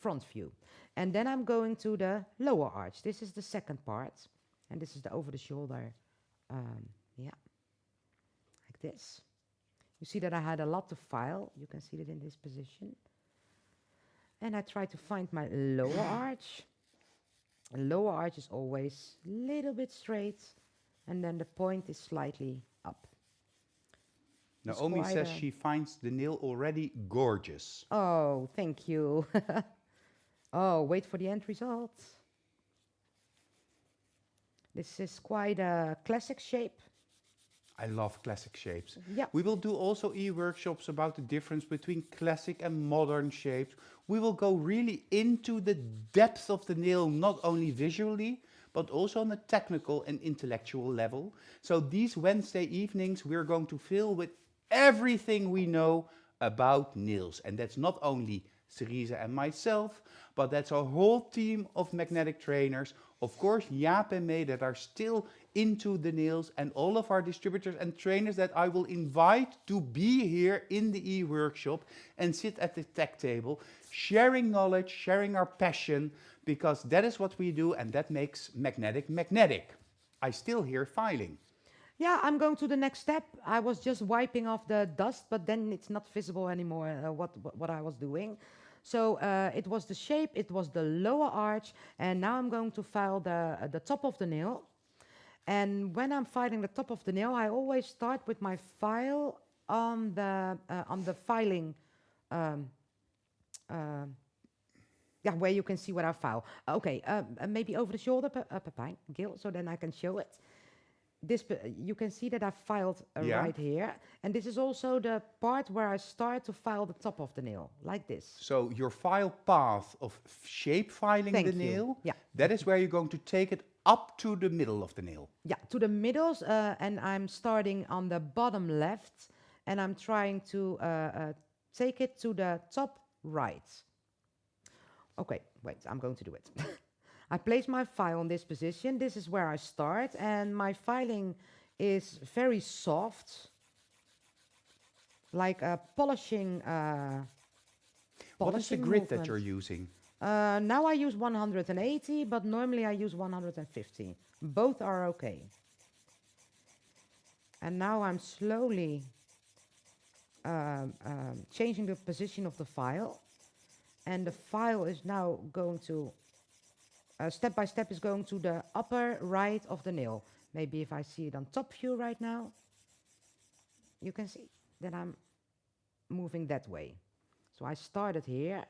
front view. And then I'm going to the lower arch. This is the second part, and this is the over the shoulder, like this. You see that I had a lot to file. You can see it in this position. and I try to find my lower arch. The lower arch is always a little bit straight, and then the point is slightly up. It's Naomi quite says a- she finds the nail already gorgeous. Oh, thank you. Oh, wait for the end result. This is quite a classic shape. I love classic shapes. Yeah. We will do also e-workshops about the difference between classic and modern shapes. We will go really into the depth of the nail, not only visually, but also on a technical and intellectual level. So these Wednesday evenings we're going to fill with everything we know about nails. And that's not only Cerisa and myself, but that's a whole team of magnetic trainers. Of course, Jaap and May that are still into the nails, and all of our distributors and trainers that I will invite to be here in the e-workshop and sit at the tech table, sharing knowledge, sharing our passion, because that is what we do and that makes magnetic magnetic. I still hear filing. Yeah, I'm going to the next step. I was just wiping off the dust, but then it's not visible anymore what I was doing. So it was the shape, it was the lower arch, and now I'm going to file the top of the nail. And when I'm filing the top of the nail, I always start with my file on the filing, um, uh, yeah, where you can see what I file. Okay, maybe over the shoulder, Pepijn, Gil, so then I can show it. You can see that I filed Yeah. right here, and this is also the part where I start to file the top of the nail, like this. So your file path of shape filing Thank the you. nail, Yeah. that is where you're going to take it up to the middle of the nail. Yeah, to the middles, and I'm starting on the bottom left, and I'm trying to take it to the top right. Okay, wait, I'm going to do it. I place my file in this position. This is where I start, and my filing is very soft, like a polishing. What is the polishing grit that movement. you're using? Now I use 180, but normally I use 150. Both are okay. And now I'm slowly changing the position of the file. And the file is now going to, step by step, is going to the upper right of the nail. Maybe if I see it on top view right now, you can see that I'm moving that way. So I started here.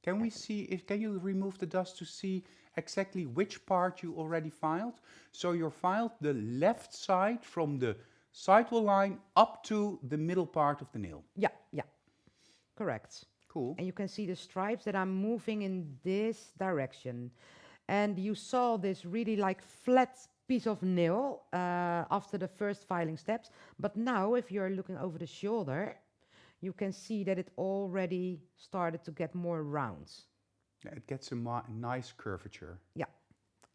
Can we see, can you remove the dust to see exactly which part you already filed? So you filed the left side from the sidewall line up to the middle part of the nail. Yeah, yeah, correct. Cool. And you can see the stripes that I'm moving in this direction. And you saw this really like flat piece of nail after the first filing steps. But now if you're looking over the shoulder, you can see that it already started to get more round. Yeah, it gets a nice curvature. Yeah,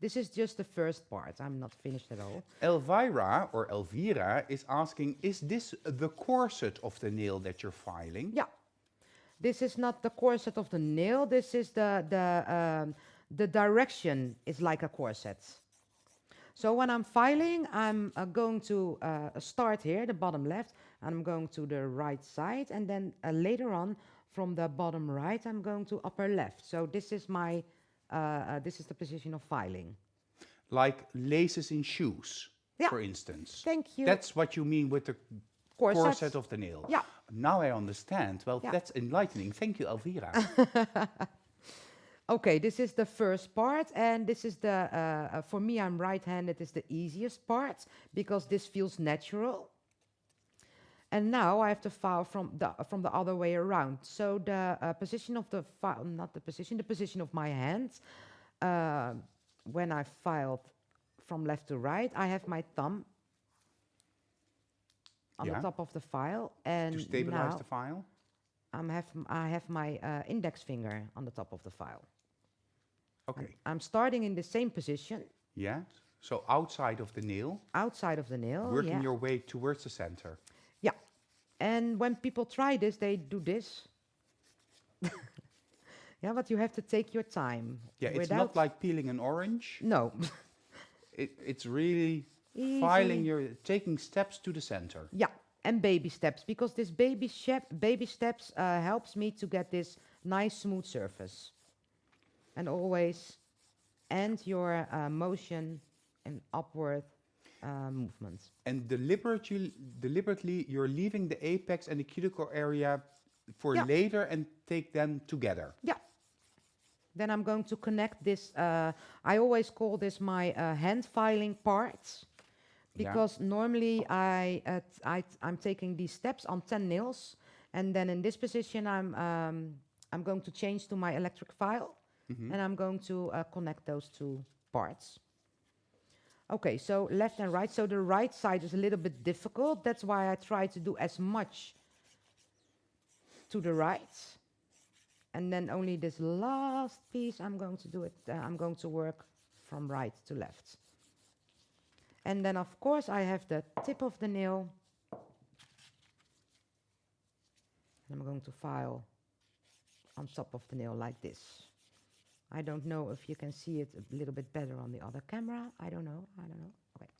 this is just the first part. I'm not finished at all. Elvira, or Elvira, is asking, is this the corset of the nail that you're filing? Yeah, this is not the corset of the nail. This is the direction is like a corset. So when I'm filing, I'm going to start here, the bottom left, and I'm going to the right side, and then later on, from the bottom right, I'm going to upper left. So this is my, this is the position of filing. Like laces in shoes, Yeah. for instance. Thank you. That's what you mean with the corset of the nail. Yeah. Now I understand. Well, Yeah. that's enlightening. Thank you, Elvira. Okay, this is the first part, and this is the, for me, I'm right-handed, is the easiest part, because this feels natural. And now I have to file from the other way around. So the position of the file, not the position of my hand, when I filed from left to right, I have my thumb on the top of the file, and To stabilize now the file? I have my index finger on the top of the file. Okay. I'm starting in the same position, Yeah. So outside of the nail, outside of the nail. working Yeah. your way towards the center. Yeah. And when people try this, they do this. Yeah, but you have to take your time. Yeah, it's without- not like peeling an orange. No. It's really Easy. filing, you're taking steps to the center. Yeah, and baby steps, because this baby steps helps me to get this nice smooth surface. And always end your motion in upward movement. And deliberately, you're leaving the apex and the cuticle area for Yeah, later and take them together. yeah. Then I'm going to connect this. I always call this my hand filing part Yeah. because normally I'm taking these steps on 10 nails, and then in this position I'm going to change to my electric file, and I'm going to connect those two parts. Okay, so left and right. So the right side is a little bit difficult. That's why I try to do as much to the right. And then only this last piece, I'm going to do it, I'm going to work from right to left. And then, of course, I have the tip of the nail. And I'm going to file on top of the nail like this. I don't know if you can see it a little bit better on the other camera. I don't know. Okay.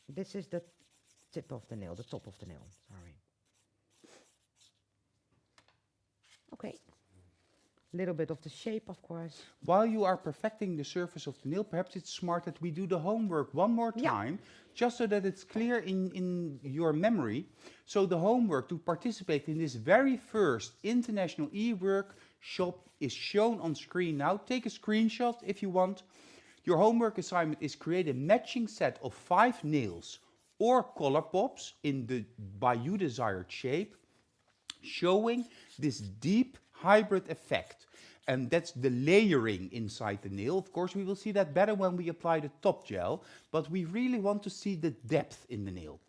This is the tip of the nail, the top of the nail, sorry. Okay. A little bit of the shape, of course. While you are perfecting the surface of the nail, perhaps it's smart that we do the homework one more time, just so that it's clear in your memory. So the homework to participate in this very first international e-workshop is shown on screen now. Take a screenshot if you want. Your homework assignment is create a matching set of 5 nails or color pops in the by you desired shape, showing this deep hybrid effect. And that's the layering inside the nail. Of course, we will see that better when we apply the top gel, but we really want to see the depth in the nail.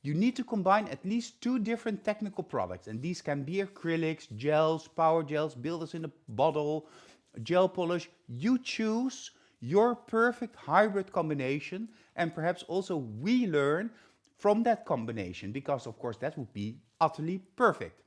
You need to combine at least 2 different technical products, and these can be acrylics, gels, power gels, builders in a bottle, gel polish. You choose your perfect hybrid combination, and perhaps also we learn from that combination, because of course that would be utterly perfect.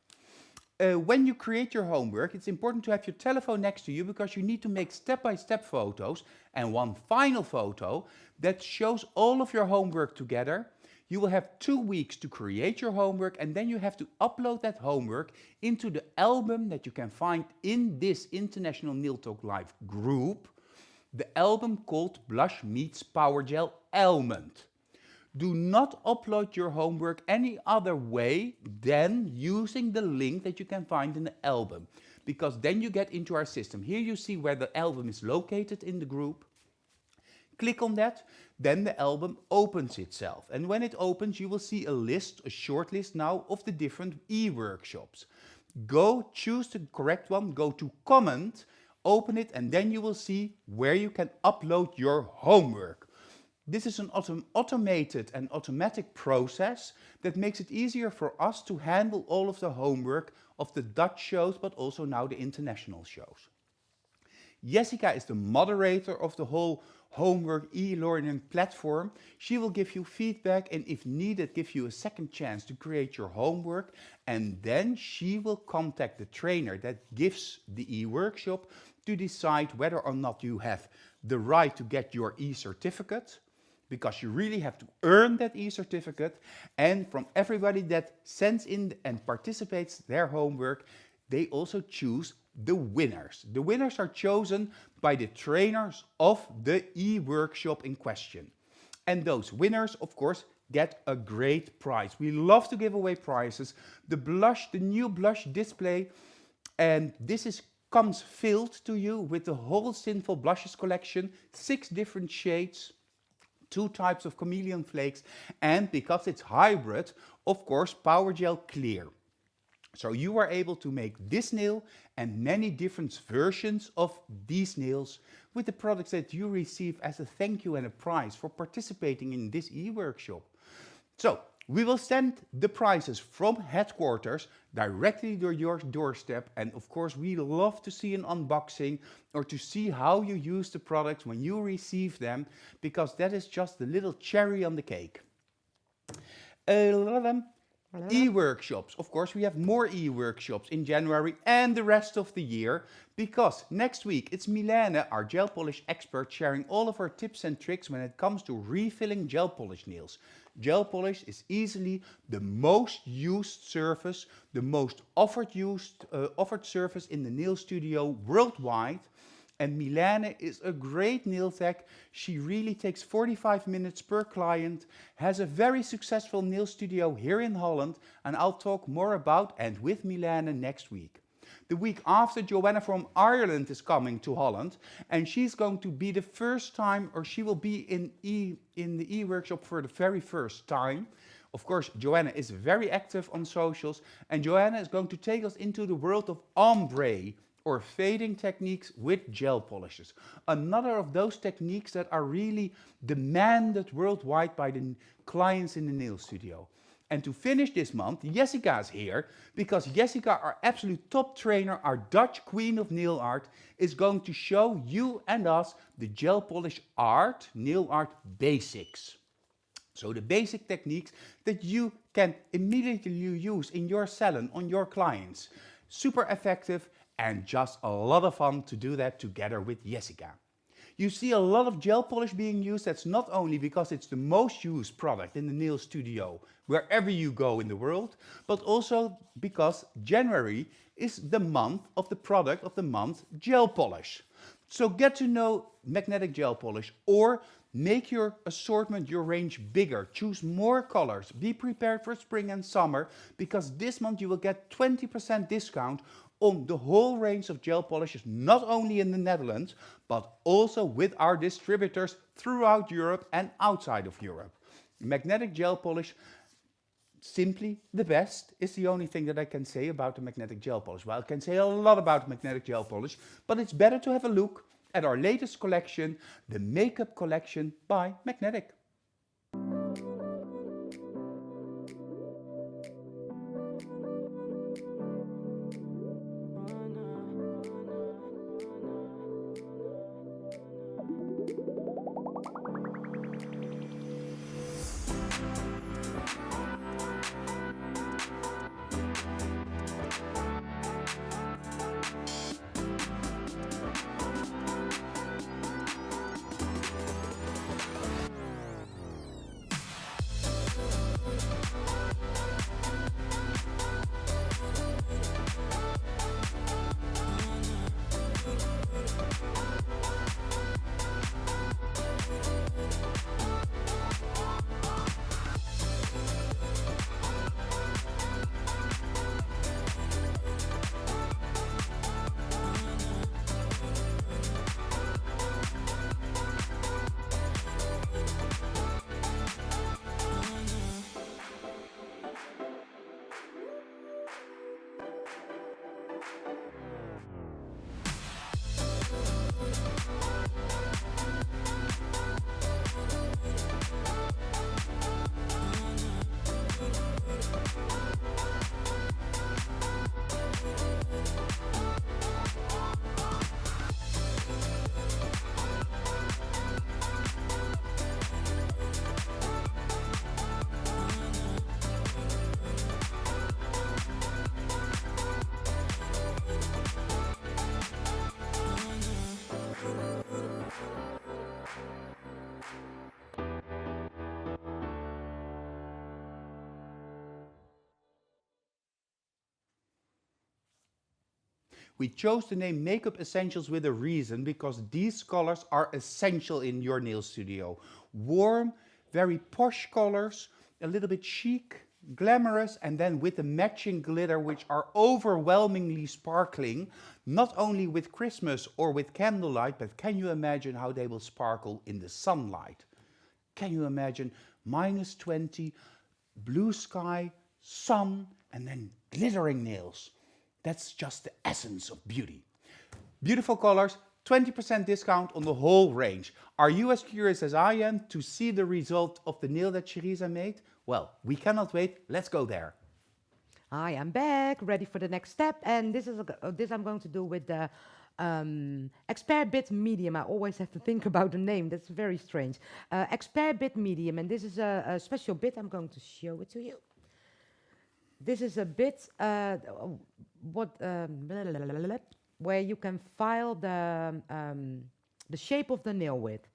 When you create your homework, it's important to have your telephone next to you, because you need to make step-by-step photos and one final photo that shows all of your homework together. You will have 2 weeks to create your homework, and then you have to upload that homework into the album that you can find in this International Nail Talk Live group, the album called Blush Meets Powergel Almond. Do not upload your homework any other way than using the link that you can find in the album, because then you get into our system. Here you see where the album is located in the group. Click on that, then the album opens itself. And when it opens, you will see a list, a short list now, of the different e-workshops. Go choose the correct one, go to comment, open it, and then you will see where you can upload your homework. This is an automated and automatic process that makes it easier for us to handle all of the homework of the Dutch shows, but also now the international shows. Jessica is the moderator of the whole homework e-learning platform. She will give you feedback and if needed give you a second chance to create your homework, and then she will contact the trainer that gives the e-workshop to decide whether or not you have the right to get your e-certificate, because you really have to earn that e-certificate. And from everybody that sends in and participates their homework, they also choose the winners. The winners are chosen by the trainers of the e-workshop in question. And those winners, of course, get a great prize. We love to give away prizes. The new blush display, and this comes filled to you with the whole Sinful Blushes collection, 6 different shades, 2 types of chameleon flakes, and because it's hybrid, of course, Powergel Clear. So you are able to make this nail and many different versions of these nails with the products that you receive as a thank you and a prize for participating in this e-workshop. So we will send the prizes from headquarters directly to your doorstep, and of course we love to see an unboxing or to see how you use the products when you receive them, because that is just the little cherry on the cake. E-workshops. Of course, we have more e-workshops in January and the rest of the year, because next week it's Milene, our gel polish expert, sharing all of her tips and tricks when it comes to refilling gel polish nails. Gel polish is easily the most used surface, the most offered surface in the nail studio worldwide. And Milene is a great nail tech. She really takes 45 minutes per client, has a very successful nail studio here in Holland, and I'll talk more about and with Milene next week. The week after, Joanna from Ireland is coming to Holland, and she's going to be the first time, or she will be in the e-workshop for the very first time. Of course, Joanna is very active on socials, and Joanna is going to take us into the world of ombre, or fading techniques with gel polishes. Another of those techniques that are really demanded worldwide by the clients in the nail studio. And to finish this month, Jessica is here, because Jessica, our absolute top trainer, our Dutch queen of nail art, is going to show you and us the gel polish art, nail art basics. So the basic techniques that you can immediately use in your salon on your clients. Super effective and just a lot of fun to do that together with Jessica. You see a lot of gel polish being used. That's not only because it's the most used product in the nail studio wherever you go in the world, but also because January is the month of the product of the month, gel polish. So get to know magnetic gel polish, or make your assortment, your range bigger. Choose more colors. Be prepared for spring and summer, because this month you will get 20% discount on the whole range of gel polishes, not only in the Netherlands, but also with our distributors throughout Europe and outside of Europe. Magnetic gel polish, simply the best, is the only thing that I can say about the magnetic gel polish. Well, I can say a lot about magnetic gel polish, but it's better to have a look at our latest collection, the Makeup Collection by Magnetic. We chose the name Makeup Essentials with a reason, because these colors are essential in your nail studio. Warm, very posh colors, a little bit chic, glamorous, and then with the matching glitter, which are overwhelmingly sparkling, not only with Christmas or with candlelight, but can you imagine how they will sparkle in the sunlight? Can you imagine -20, blue sky, sun, and then glittering nails? That's just the essence of beauty. Beautiful colors, 20% discount on the whole range. Are you as curious as I am to see the result of the nail that Cerisa made? Well, we cannot wait. Let's go there. I am back, ready for the next step, and this I'm going to do with the Expert Bit Medium. I always have to think about the name. That's very strange. Expert Bit Medium, and this is a special bit. I'm going to show it to you. This is a bit where you can file the shape of the nail with.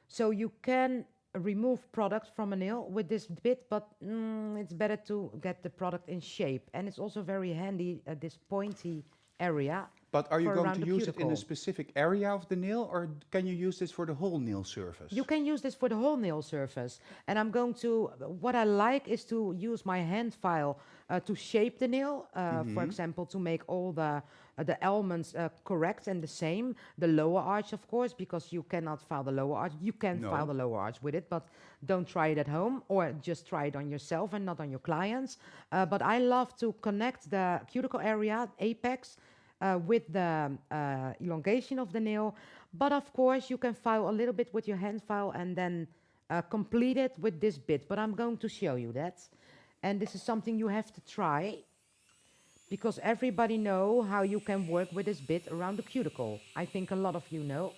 So you can remove product from a nail with this bit, but it's better to get the product in shape. And it's also very handy, this pointy area But are you for going around to the use it in a cuticle. specific area of the nail, or can you use this for the whole nail You surface? can use this for the whole nail surface. And I'm going to, what I like is to use my hand file to shape the nail. For example, to make all the almonds correct and the same. The lower arch, of course, because you cannot file the lower arch. You can file No. the lower arch with it, but don't try it at home, or just try it on yourself and not on your clients. But I love to connect the cuticle area, apex, with the elongation of the nail. But of course, you can file a little bit with your hand file and then complete it with this bit. But I'm going to show you that. And this is something you have to try, because everybody know how you can work with this bit around the cuticle. I think a lot of you know.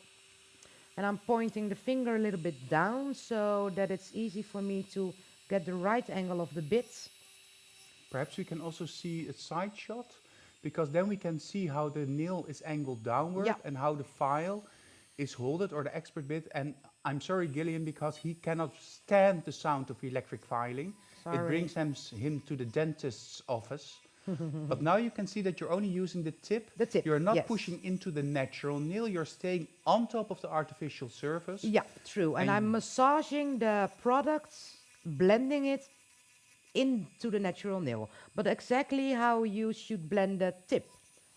And I'm pointing the finger a little bit down so that it's easy for me to get the right angle of the bit. Perhaps we can also see a side shot, because then we can see how the nail is angled downward Yeah. and how the file is holded, or the expert bit. And I'm sorry, Gillian, because he cannot stand the sound of electric filing. It Sorry. brings him to the dentist's office. But now you can see that you're only using the tip. The tip, You're not yes. pushing into the natural nail. You're staying on top of the artificial surface. Yeah, true. And And I'm massaging the products, blending it into the natural nail. But exactly how you should blend the tip.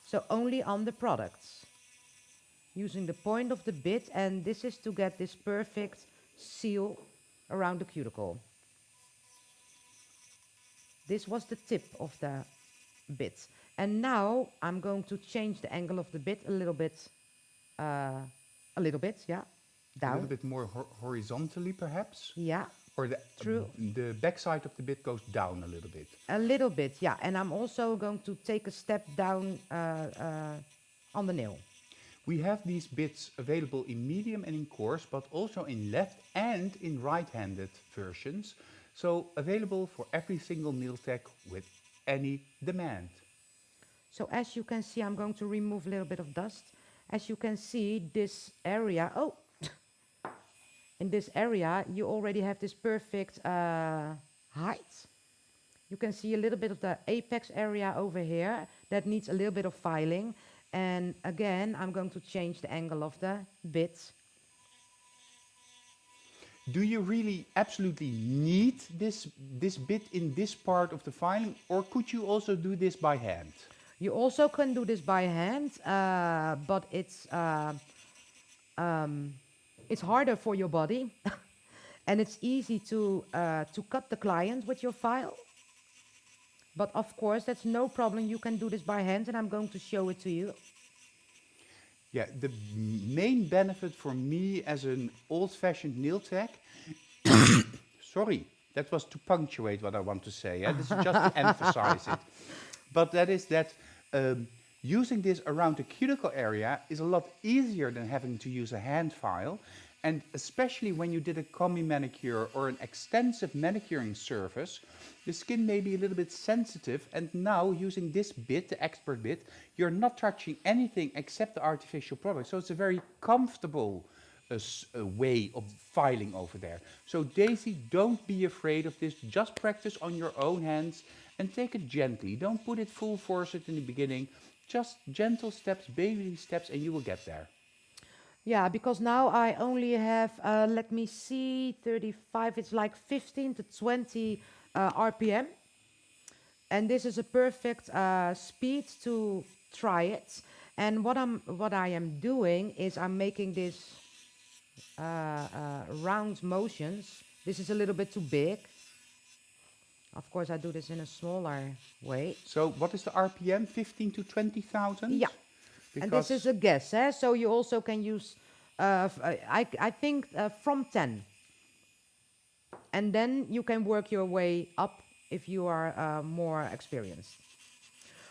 So only on the products. Using the point of the bit, and this is to get this perfect seal around the cuticle. This was the tip of the bit. And now I'm going to change the angle of the bit a little bit, yeah, a little down. bit more horizontally, perhaps. Yeah, Or true. the back side of the bit goes down a little bit. A little bit, yeah. And I'm also going to take a step down on the nail. We have these bits available in medium and in coarse, but also in left and in right-handed versions. So available for every single nail tech with any demand. So as you can see, I'm going to remove a little bit of dust. As you can see, this area, oh, in this area, you already have this perfect height. You can see a little bit of the apex area over here that needs a little bit of filing. And again, I'm going to change the angle of the bit. Do you really absolutely need this bit in this part of the filing, or could you also do this by hand? You also can do this by hand, but it's harder for your body. And it's easy to cut the client with your file. But of course, that's no problem. You can do this by hand, and I'm going to show it to you. Yeah, the main benefit for me as an old-fashioned nail tech, sorry, that was to punctuate what I want to say. This is just to emphasize it. But that is that using this around the cuticle area is a lot easier than having to use a hand file. And especially when you did a combi manicure or an extensive manicuring surface, the skin may be a little bit sensitive, and now using this bit, the expert bit, you're not touching anything except the artificial product. So it's a very comfortable way of filing over there. So Daisy, don't be afraid of this. Just practice on your own hands and take it gently. Don't put it full force in the beginning. Just gentle steps, baby steps, and you will get there. Yeah, because now I only have, let me see, 35, it's like 15 to 20 RPM. And this is a perfect speed to try it. And what I am doing is I'm making this round motions. This is a little bit too big. Of course, I do this in a smaller way. So what is the RPM? 15 to 20,000? Yeah. And this is a guess, eh? So you also can use, I think, from 10. And then you can work your way up if you are more experienced.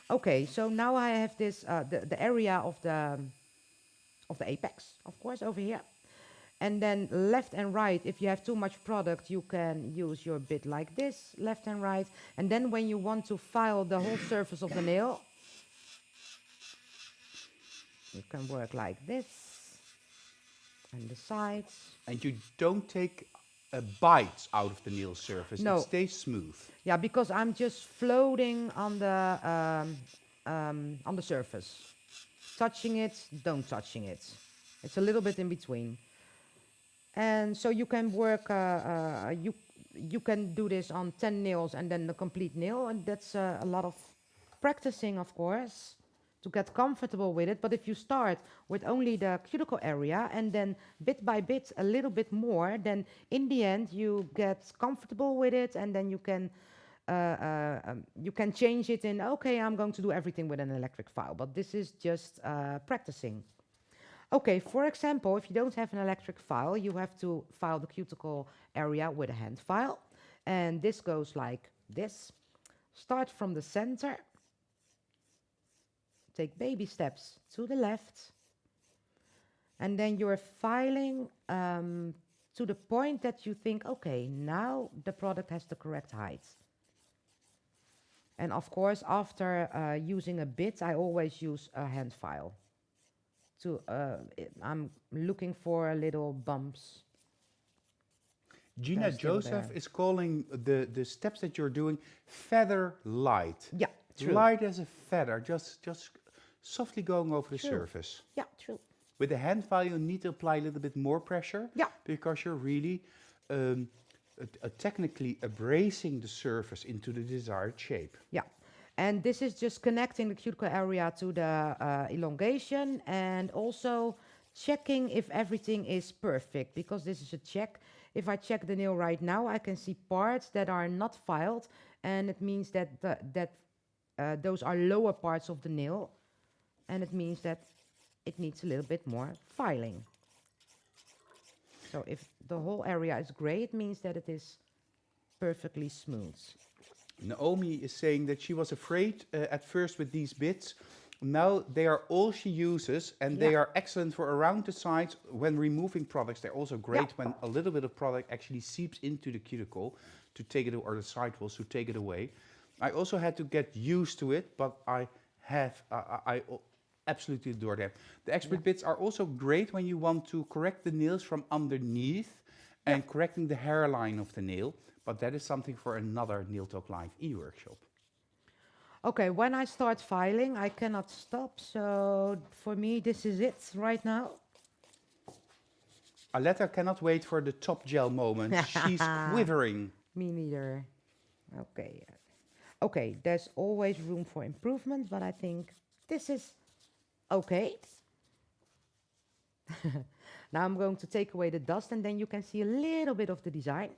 Okay, so now I have this, the area of the apex, of course, over here. And then left and right, if you have too much product, you can use your bit like this, left and right. And then when you want to file the whole surface of the nail, you can work like this, and the sides. And you don't take bites out of the nail surface. It No, stays smooth. yeah, because I'm just floating on the surface, touching it, don't touching it. It's a little bit in between, and so you can work. You can do this on 10 nails and then the complete nail, and that's a lot of practicing, of course, to get comfortable with it. But if you start with only the cuticle area and then bit by bit a little bit more, then in the end you get comfortable with it, and then you can change it in, okay, I'm going to do everything with an electric file, but this is just practicing. Okay, for example, if you don't have an electric file, you have to file the cuticle area with a hand file. And this goes like this. Start from the center. Take baby steps to the left. And then you're filing to the point that you think, okay, now the product has the correct height. And of course, after using a bit, I always use a hand file. I'm looking for little bumps. Gina Joseph is calling the steps that you're doing feather light. Yeah, true. Light as a feather, just softly going over the surface. Yeah, true. With the hand file, you need to apply a little bit more pressure. Yeah. Because you're really technically abrasing the surface into the desired shape. Yeah. And this is just connecting the cuticle area to the elongation, and also checking if everything is perfect, because this is a check. If I check the nail right now, I can see parts that are not filed, and it means that those are lower parts of the nail, and it means that it needs a little bit more filing. So if the whole area is gray, it means that it is perfectly smooth. Naomi is saying that she was afraid at first with these bits. Now they are all she uses, and they are excellent for around the sides when removing products. They're also great when a little bit of product actually seeps into the cuticle to take it, or the sidewalls to take it away. I also had to get used to it, but I absolutely adore them. The expert bits are also great when you want to correct the nails from underneath and correcting the hairline of the nail. But that is something for another Nail Talk Live e-workshop. Okay, when I start filing, I cannot stop. So for me, this is it right now. Aletta cannot wait for the top gel moment. She's quivering. Me neither. Okay. Okay, there's always room for improvement, but I think this is okay. Now I'm going to take away the dust, and then you can see a little bit of the design.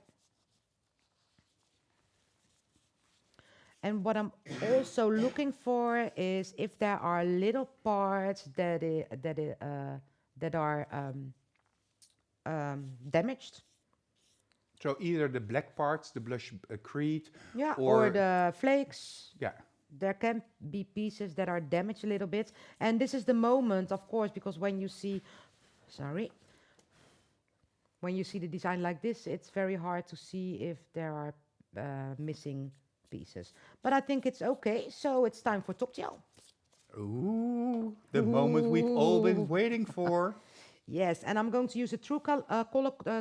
And what I'm also looking for is if there are little parts that are damaged. So either the black parts, the blush creed, or the flakes. Yeah. There can be pieces that are damaged a little bit. And this is the moment, of course, because when you see, when you see the design like this, it's very hard to see if there are missing pieces. But I think it's okay, so it's time for top gel. Ooh, the moment we've all been waiting for. Yes, and I'm going to use a true color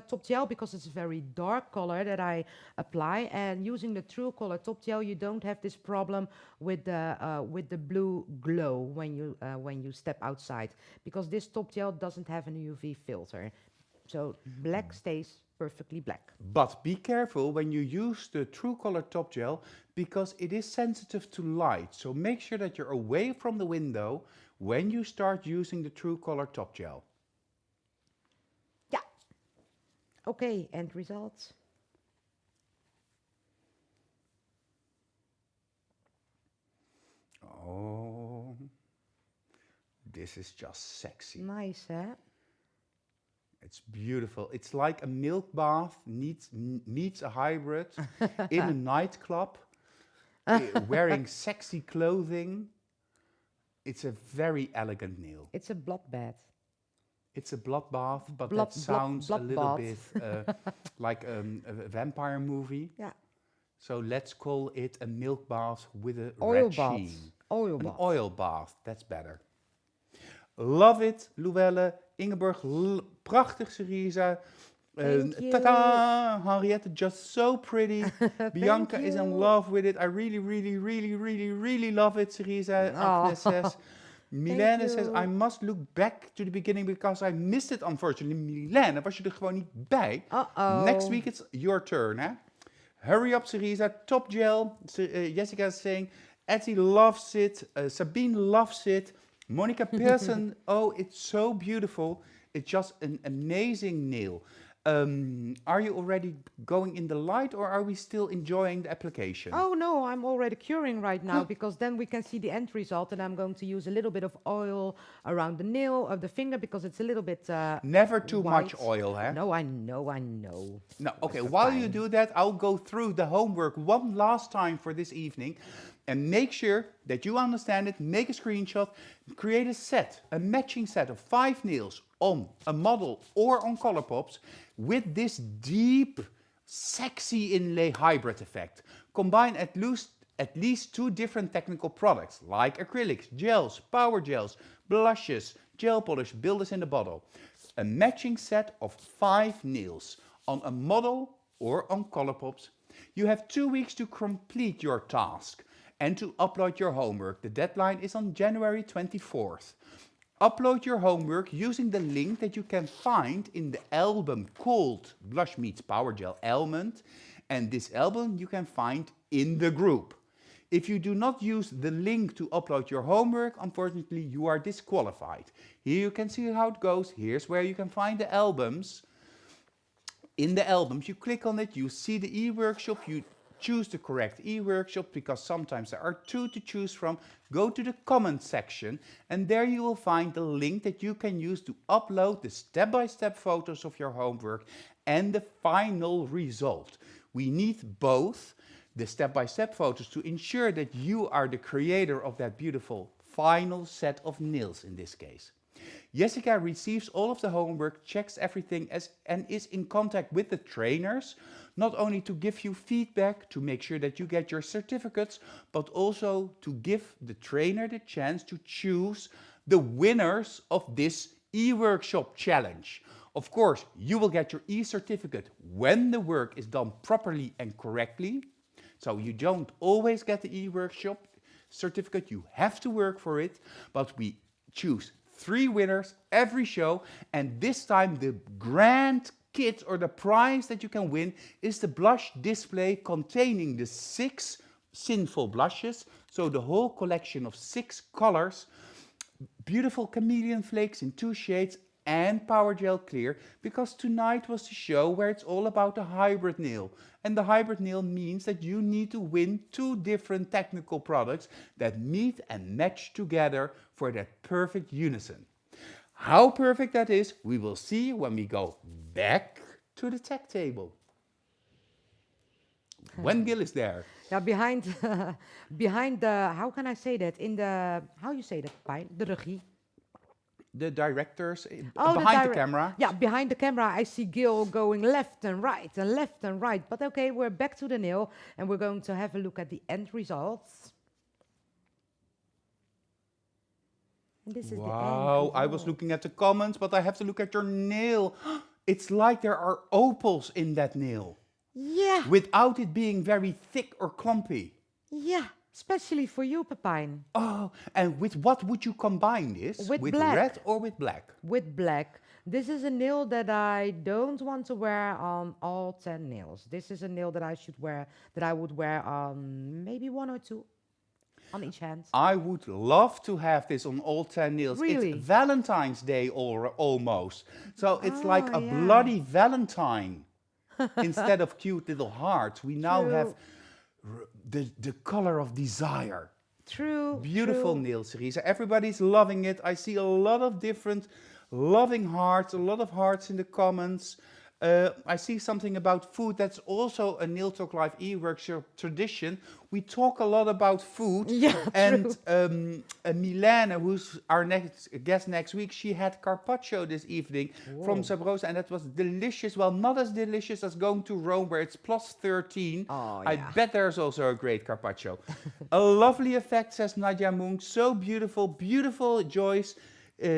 top gel because it's a very dark color that I apply. And using the true color top gel, you don't have this problem with the blue glow when you step outside, because this top gel doesn't have an UV filter, so black stays perfectly black. But be careful when you use the true color top gel, because it is sensitive to light. So make sure that you're away from the window when you start using the true color top gel. Okay, end results. Oh, this is just sexy. Nice, huh? It's beautiful. It's like a milk bath meets a hybrid in a nightclub, wearing sexy clothing. It's a very elegant nail. It's a bloodbath. It's a bloodbath, but that sounds a little bit like a vampire movie. Yeah. So let's call it a milk bath with a oil red bath. sheen. Oil An bath. oil bath, that's better. Love it, Luelle, Ingeborg, prachtig Cerisa. Thank you. Ta-da! Henriette, just so pretty. Thank Bianca is in you. love with it. I really, really, really, really, really love it, Cerisa. Agnes says. Oh, thank Milene says, I you. must look back to the beginning because I missed it, unfortunately. Milene, was je er gewoon niet bij? Next Uh-oh. week it's your turn, hè? Hurry up, Cerisa. Top gel. Jessica is saying, Etty loves it. Sabine loves it. Monica Pearson, oh, it's so beautiful. It's just an amazing nail. Are you already going in the light or are we still enjoying the application? Oh no, I'm already curing right now because then we can see the end result, and I'm going to use a little bit of oil around the nail of the finger because it's a little bit Never too much white. oil, huh? No, I know, I know. No, okay, Mr. while you Pine. do that, I'll go through the homework one last time for this evening and make sure that you understand it, make a screenshot, create a set, a matching set of 5 nails on a model or on Colourpops with this deep, sexy inlay hybrid effect. Combine at least 2 different technical products like acrylics, gels, power gels, blushes, gel polish, builders in the bottle. A matching set of 5 nails on a model or on Colourpops. You have 2 weeks to complete your task and to upload your homework. The deadline is on January 24th. Upload your homework using the link that you can find in the album called Blush Meets Power Gel Almond, and this album you can find in the group. If you do not use the link to upload your homework, unfortunately you are disqualified. Here you can see how it goes. Here's where you can find the albums. In the albums, you click on it, you see the e-workshop, you choose the correct e-workshop because sometimes there are 2 to choose from. Go to the comment section and there you will find the link that you can use to upload the step-by-step photos of your homework and the final result. We need both the step-by-step photos to ensure that you are the creator of that beautiful final set of nails in this case. Jessica receives all of the homework, checks everything and is in contact with the trainers, not only to give you feedback, to make sure that you get your certificates, but also to give the trainer the chance to choose the winners of this e-workshop challenge. Of course, you will get your e-certificate when the work is done properly and correctly. So you don't always get the e-workshop certificate, you have to work for it, but we choose 3 winners every show, and this time the grand kit or the prize that you can win is the blush display containing the 6 sinful blushes, so the whole collection of 6 colors, beautiful chameleon flakes in 2 shades and Power Gel Clear, because tonight was the show where it's all about the hybrid nail. And the hybrid nail means that you need to win 2 different technical products that meet and match together for that perfect unison. How perfect that is, we will see when we go back to the tech table. When Gil is there. Yeah, behind, behind the, how can I say that? In the, how you say that? Pine? The regie. The directors Oh, behind the camera. Yeah, behind the camera, I see Gil going left and right and left and right. But okay, we're back to the nail, and we're going to have a look at the end results. And this is the end Wow, I was result. looking at the comments, but I have to look at your nail. It's like there are opals in that nail, Yeah, without it being very thick or clumpy. yeah, especially for you, Pepijn. Oh, and with what would you combine this? With With black. red or with black? With black. This is a nail that I don't want to wear on all 10 nails. This is a nail that I should wear, that I would wear on maybe 1 or 2 on each hand. I would love to have this on all 10 nails. Really? It's Valentine's Day almost. So it's like a yeah. bloody Valentine. Instead of cute little hearts, we now True. have the color of desire. True. Beautiful true. nail, Cerisa. Everybody's loving it. I see a lot of different loving hearts, a lot of hearts in the comments. I see something about food. That's also a Nail Talk Live e-workshop tradition. We talk a lot about food. Yeah, And true. Milena, who's our next guest next week, she had carpaccio this evening from Whoa. Sabrosa, and that was delicious. Well, not as delicious as going to Rome, where it's plus 13. Oh, I yeah. bet there's also a great carpaccio. A lovely effect, says Nadia Munk. So beautiful, beautiful. Joyce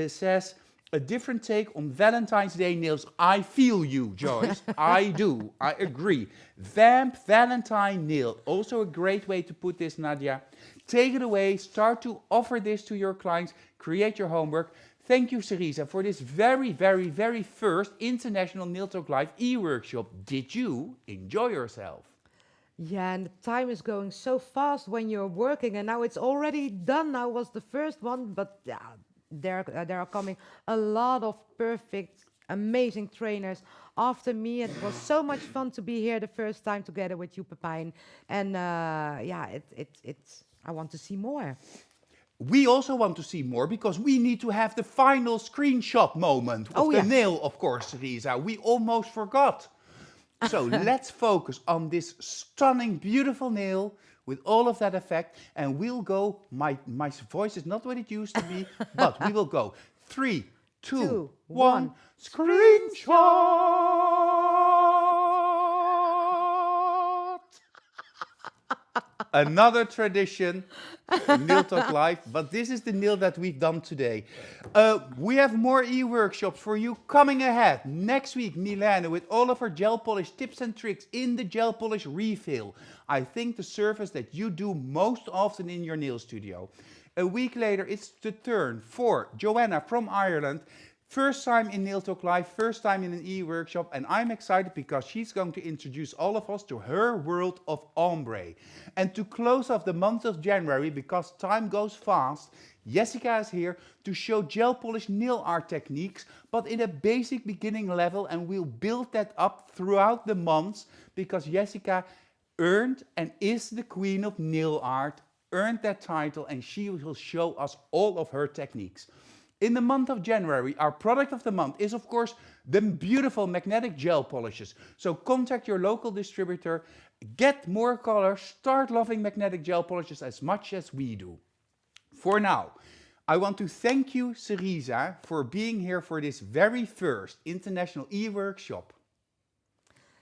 says, a different take on Valentine's Day nails. I feel you, Joyce. I do. I agree. Vamp Valentine nail. Also a great way to put this, Nadia. Take it away. Start to offer this to your clients. Create your homework. Thank you, Cerisa, for this very, very, very first International Nail Talk Live e-workshop. Did you enjoy yourself? Yeah, and the time is going so fast when you're working, and now it's already done. I was the first one, but yeah, there are coming a lot of perfect, amazing trainers after me. It was so much fun to be here the first time together with you, Pepijn, and yeah, it's. I want to see more. We also want to see more because we need to have the final screenshot moment of Oh the yes. nail, of course, Cerisa. We almost forgot. So let's focus on this stunning, beautiful nail with all of that effect. And we'll go, my voice is not what it used to be, but we will go. 3, 2, Two, 1, one. screenshot! Another tradition in Nail Talk Live, but this is the nail that we've done today. We have more e-workshops for you coming ahead. Next week, Milena with all of her gel polish tips and tricks in the gel polish refill. I think the surface that you do most often in your nail studio. A week later, it's the turn for Joanna from Ireland. First time in Nail Talk Live, first time in an e-workshop, and I'm excited because she's going to introduce all of us to her world of ombre. And to close off the month of January, because time goes fast, Jessica is here to show gel polish nail art techniques, but in a basic beginning level, and we'll build that up throughout the months, because Jessica earned and is the queen of nail art, earned that title, and she will show us all of her techniques. In the month of January, our product of the month is, of course, the beautiful magnetic gel polishes. So contact your local distributor, get more color, start loving magnetic gel polishes as much as we do. For now, I want to thank you, Cerisa, for being here for this very first International e-workshop.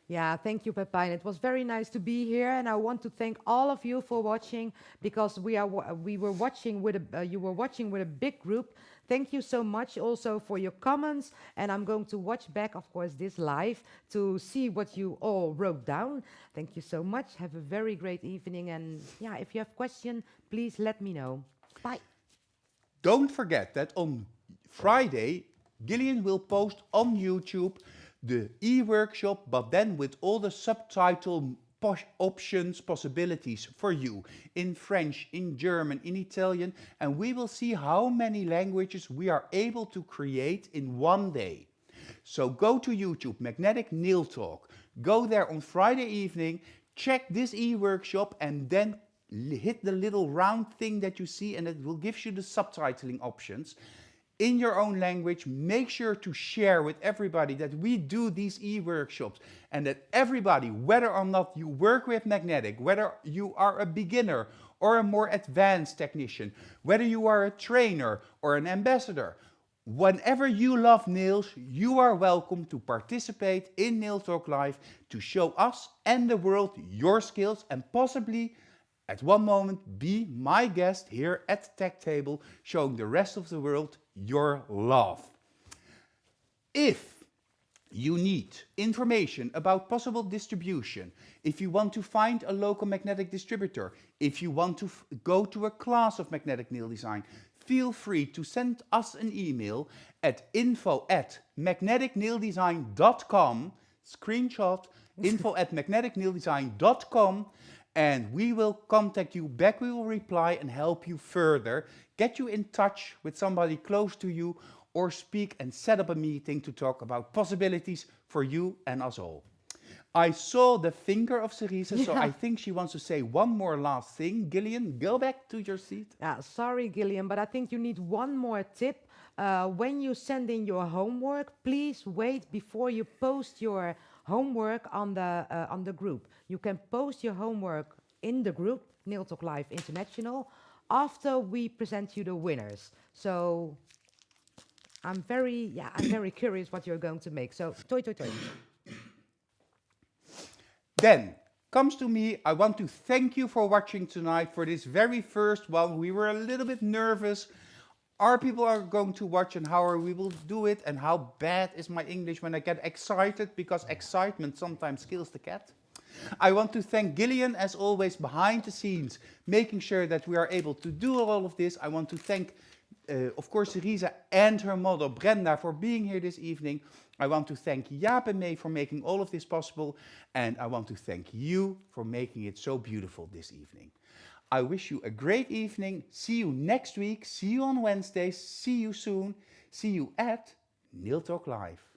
Yeah, thank you, Pepijn. It was very nice to be here, and I want to thank all of you for watching because we were watching with you were watching with a big group. Thank you so much also for your comments, and I'm going to watch back, of course, this live to see what you all wrote down. Thank you so much. Have a very great evening, and yeah, if you have questions, please let me know. Bye. Don't forget that on Friday, Gillian will post on YouTube the e-workshop, but then with all the subtitle options, possibilities for you in French, in German, in Italian, and we will see how many languages we are able to create in one day. So go to YouTube, Magnetic Nail Talk, go there on Friday evening, check this e-workshop, and then hit the little round thing that you see, and it will give you the subtitling options in your own language. Make sure to share with everybody that we do these e-workshops and that everybody, whether or not you work with magnetic, whether you are a beginner or a more advanced technician, whether you are a trainer or an ambassador, whenever you love nails, you are welcome to participate in Nail Talk Live to show us and the world your skills and possibly at one moment be my guest here at the tech table, showing the rest of the world your love. If you need information about possible distribution, if you want to find a local magnetic distributor, if you want to go to a class of magnetic nail design, feel free to send us an email at info@magneticnaildesign.com, screenshot info@magneticnaildesign.com, and we will contact you back. We will reply and help you further, get you in touch with somebody close to you, or speak and set up a meeting to talk about possibilities for you and us all. I saw the finger of Cerisa, so I think she wants to say one more last thing. Gillian, go back to your seat. Yeah, sorry, Gillian, but I think you need one more tip. When you send in your homework, please wait before you post your homework on the group. You can post your homework in the group, Nail Talk Live International, after we present you the winners. So I'm very curious what you're going to make. So, toi, toi, toi. Then comes to me. I want to thank you for watching tonight for this very first one. We were a little bit nervous. Our people are going to watch and how we will do it and how bad is my English when I get excited, because excitement sometimes kills the cat. I want to thank Gillian, as always, behind the scenes, making sure that we are able to do all of this. I want to thank, of course, Cerisa and her model, Brenda, for being here this evening. I want to thank Jaap and May for making all of this possible. And I want to thank you for making it so beautiful this evening. I wish you a great evening. See you next week. See you on Wednesday. See you soon. See you at Nail Talk Live.